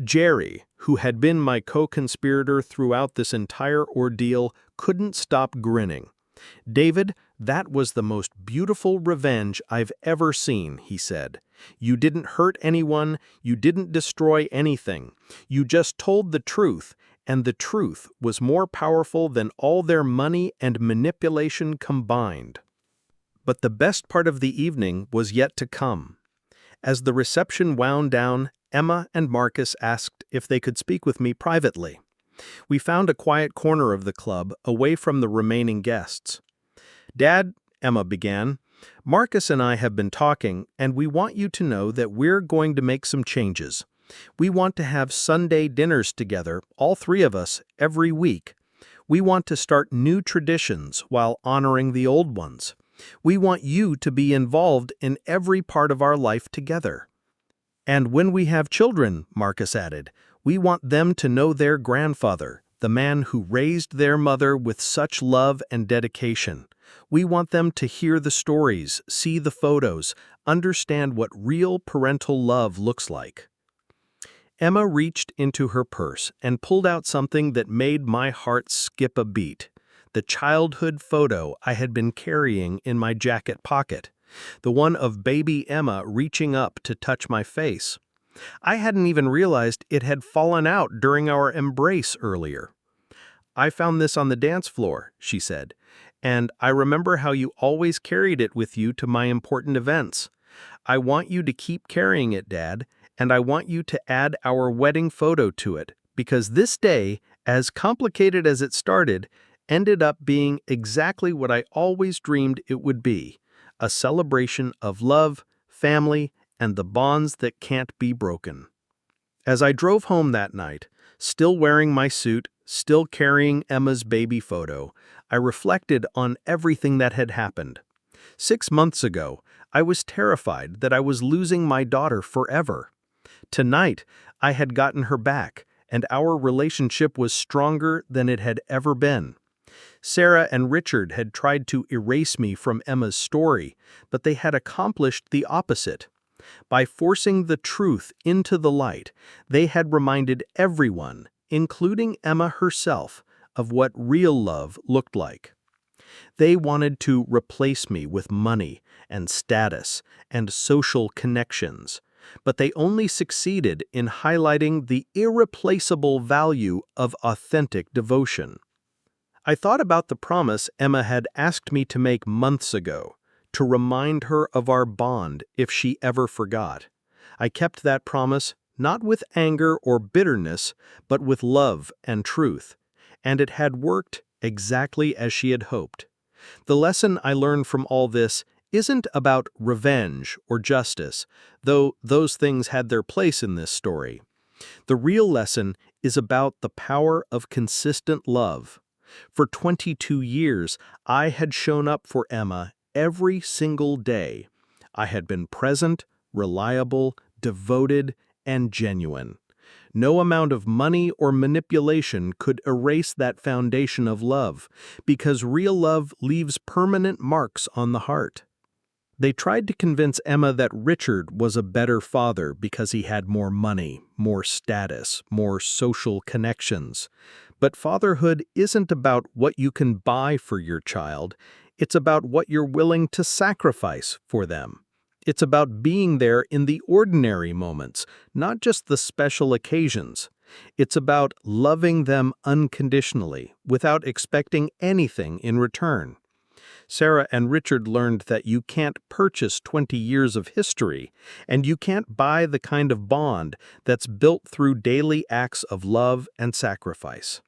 Jerry, who had been my co-conspirator throughout this entire ordeal, couldn't stop grinning. David, "That was the most beautiful revenge I've ever seen," he said. "You didn't hurt anyone, you didn't destroy anything. You just told the truth, and the truth was more powerful than all their money and manipulation combined." But the best part of the evening was yet to come. As the reception wound down, Emma and Marcus asked if they could speak with me privately. We found a quiet corner of the club, away from the remaining guests. "Dad," Emma began, "Marcus and I have been talking, and we want you to know that we're going to make some changes. We want to have Sunday dinners together, all three of us, every week. We want to start new traditions while honoring the old ones. We want you to be involved in every part of our life together. And when we have children," Marcus added, "we want them to know their grandfather, the man who raised their mother with such love and dedication. We want them to hear the stories, see the photos, understand what real parental love looks like." Emma reached into her purse and pulled out something that made my heart skip a beat. The childhood photo I had been carrying in my jacket pocket. The one of baby Emma reaching up to touch my face. I hadn't even realized it had fallen out during our embrace earlier. "I found this on the dance floor," she said, "and I remember how you always carried it with you to my important events. I want you to keep carrying it, Dad, and I want you to add our wedding photo to it, because this day, as complicated as it started, ended up being exactly what I always dreamed it would be, a celebration of love, family, and the bonds that can't be broken." As I drove home that night, still wearing my suit, still carrying Emma's baby photo, I reflected on everything that had happened. 6 months ago, I was terrified that I was losing my daughter forever. Tonight, I had gotten her back, and our relationship was stronger than it had ever been. Sarah and Richard had tried to erase me from Emma's story, but they had accomplished the opposite. By forcing the truth into the light, they had reminded everyone, including Emma herself, of what real love looked like. They wanted to replace me with money and status and social connections, but they only succeeded in highlighting the irreplaceable value of authentic devotion. I thought about the promise Emma had asked me to make months ago, to remind her of our bond if she ever forgot. I kept that promise not with anger or bitterness, but with love and truth, and it had worked exactly as she had hoped. The lesson I learned from all this isn't about revenge or justice, though those things had their place in this story. The real lesson is about the power of consistent love. For 22 years, I had shown up for Emma every single day. I had been present, reliable, devoted, and genuine. No amount of money or manipulation could erase that foundation of love, because real love leaves permanent marks on the heart. They tried to convince Emma that Richard was a better father because he had more money, more status, more social connections. But fatherhood isn't about what you can buy for your child, it's about what you're willing to sacrifice for them. It's about being there in the ordinary moments, not just the special occasions. It's about loving them unconditionally, without expecting anything in return. Sarah and Richard learned that you can't purchase 20 years of history, and you can't buy the kind of bond that's built through daily acts of love and sacrifice.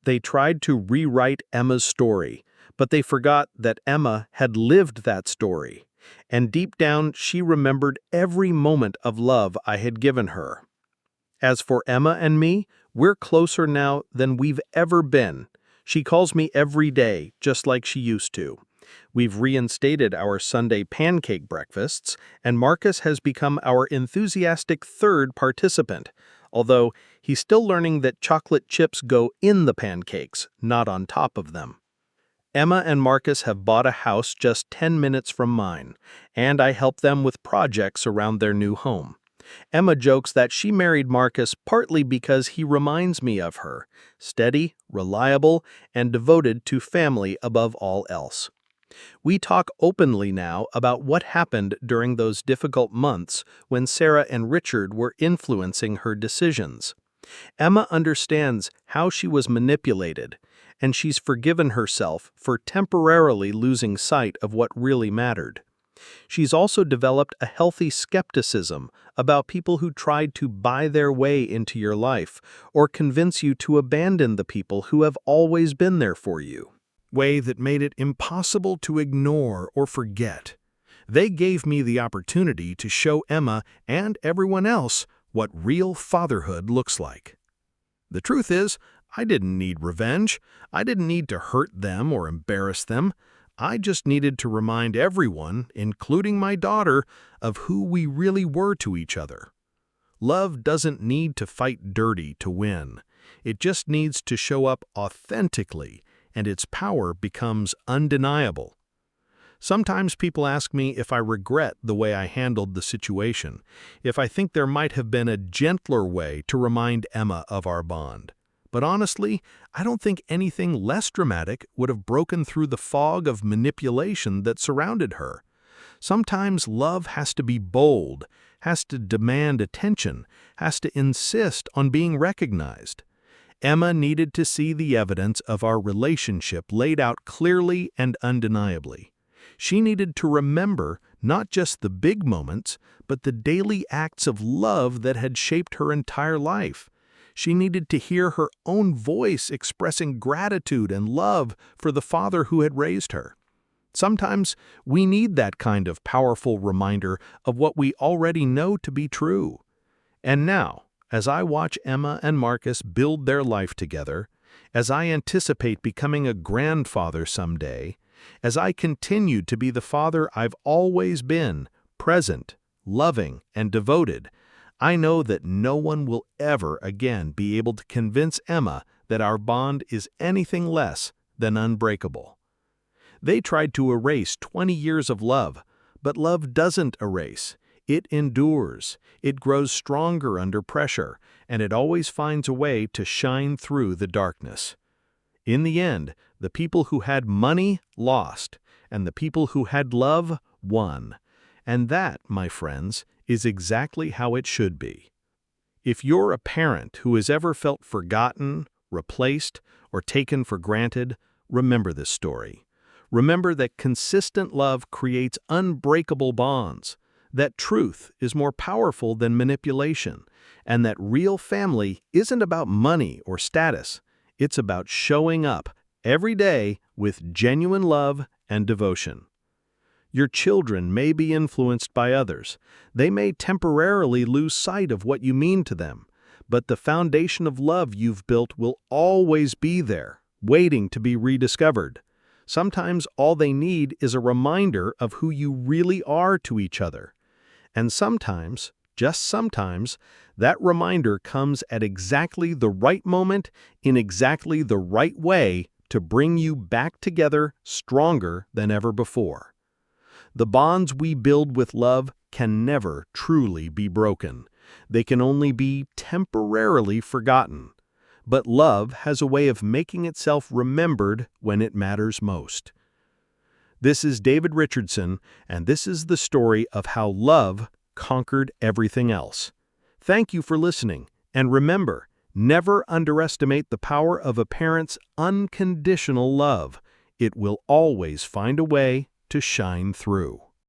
They tried to rewrite Emma's story, but they forgot that Emma had lived that story, and deep down she remembered every moment of love I had given her. As for Emma and me, we're closer now than we've ever been. She calls me every day, just like she used to. We've reinstated our Sunday pancake breakfasts, and Marcus has become our enthusiastic third participant, although he's still learning that chocolate chips go in the pancakes, not on top of them. Emma and Marcus have bought a house just 10 minutes from mine, and I help them with projects around their new home. Emma jokes that she married Marcus partly because he reminds me of her, steady, reliable, and devoted to family above all else. We talk openly now about what happened during those difficult months when Sarah and Richard were influencing her decisions. Emma understands how she was manipulated, and she's forgiven herself for temporarily losing sight of what really mattered. She's also developed a healthy skepticism about people who tried to buy their way into your life or convince you to abandon the people who have always been there for you. Way that made it impossible to ignore or forget. They gave me the opportunity to show Emma and everyone else what real fatherhood looks like. The truth is, I didn't need revenge. I didn't need to hurt them or embarrass them. I just needed to remind everyone, including my daughter, of who we really were to each other. Love doesn't need to fight dirty to win. It just needs to show up authentically, and its power becomes undeniable. Sometimes people ask me if I regret the way I handled the situation, if I think there might have been a gentler way to remind Emma of our bond. But honestly, I don't think anything less dramatic would have broken through the fog of manipulation that surrounded her. Sometimes love has to be bold, has to demand attention, has to insist on being recognized. Emma needed to see the evidence of our relationship laid out clearly and undeniably. She needed to remember not just the big moments, but the daily acts of love that had shaped her entire life. She needed to hear her own voice expressing gratitude and love for the father who had raised her. Sometimes we need that kind of powerful reminder of what we already know to be true. And now, as I watch Emma and Marcus build their life together, as I anticipate becoming a grandfather someday, as I continue to be the father I've always been, present, loving, and devoted, I know that no one will ever again be able to convince Emma that our bond is anything less than unbreakable. They tried to erase 20 years of love, but love doesn't erase. It endures, it grows stronger under pressure, and it always finds a way to shine through the darkness. In the end, the people who had money lost, and the people who had love won. And that, my friends, is exactly how it should be. If you're a parent who has ever felt forgotten, replaced, or taken for granted, remember this story. Remember that consistent love creates unbreakable bonds, that truth is more powerful than manipulation, and that real family isn't about money or status. It's about showing up every day with genuine love and devotion. Your children may be influenced by others. They may temporarily lose sight of what you mean to them, but the foundation of love you've built will always be there, waiting to be rediscovered. Sometimes all they need is a reminder of who you really are to each other. And sometimes, just sometimes, that reminder comes at exactly the right moment, in exactly the right way, to bring you back together stronger than ever before. The bonds we build with love can never truly be broken. They can only be temporarily forgotten. But love has a way of making itself remembered when it matters most. This is David Richardson, and this is the story of how love conquered everything else. Thank you for listening, and remember, never underestimate the power of a parent's unconditional love. It will always find a way to shine through.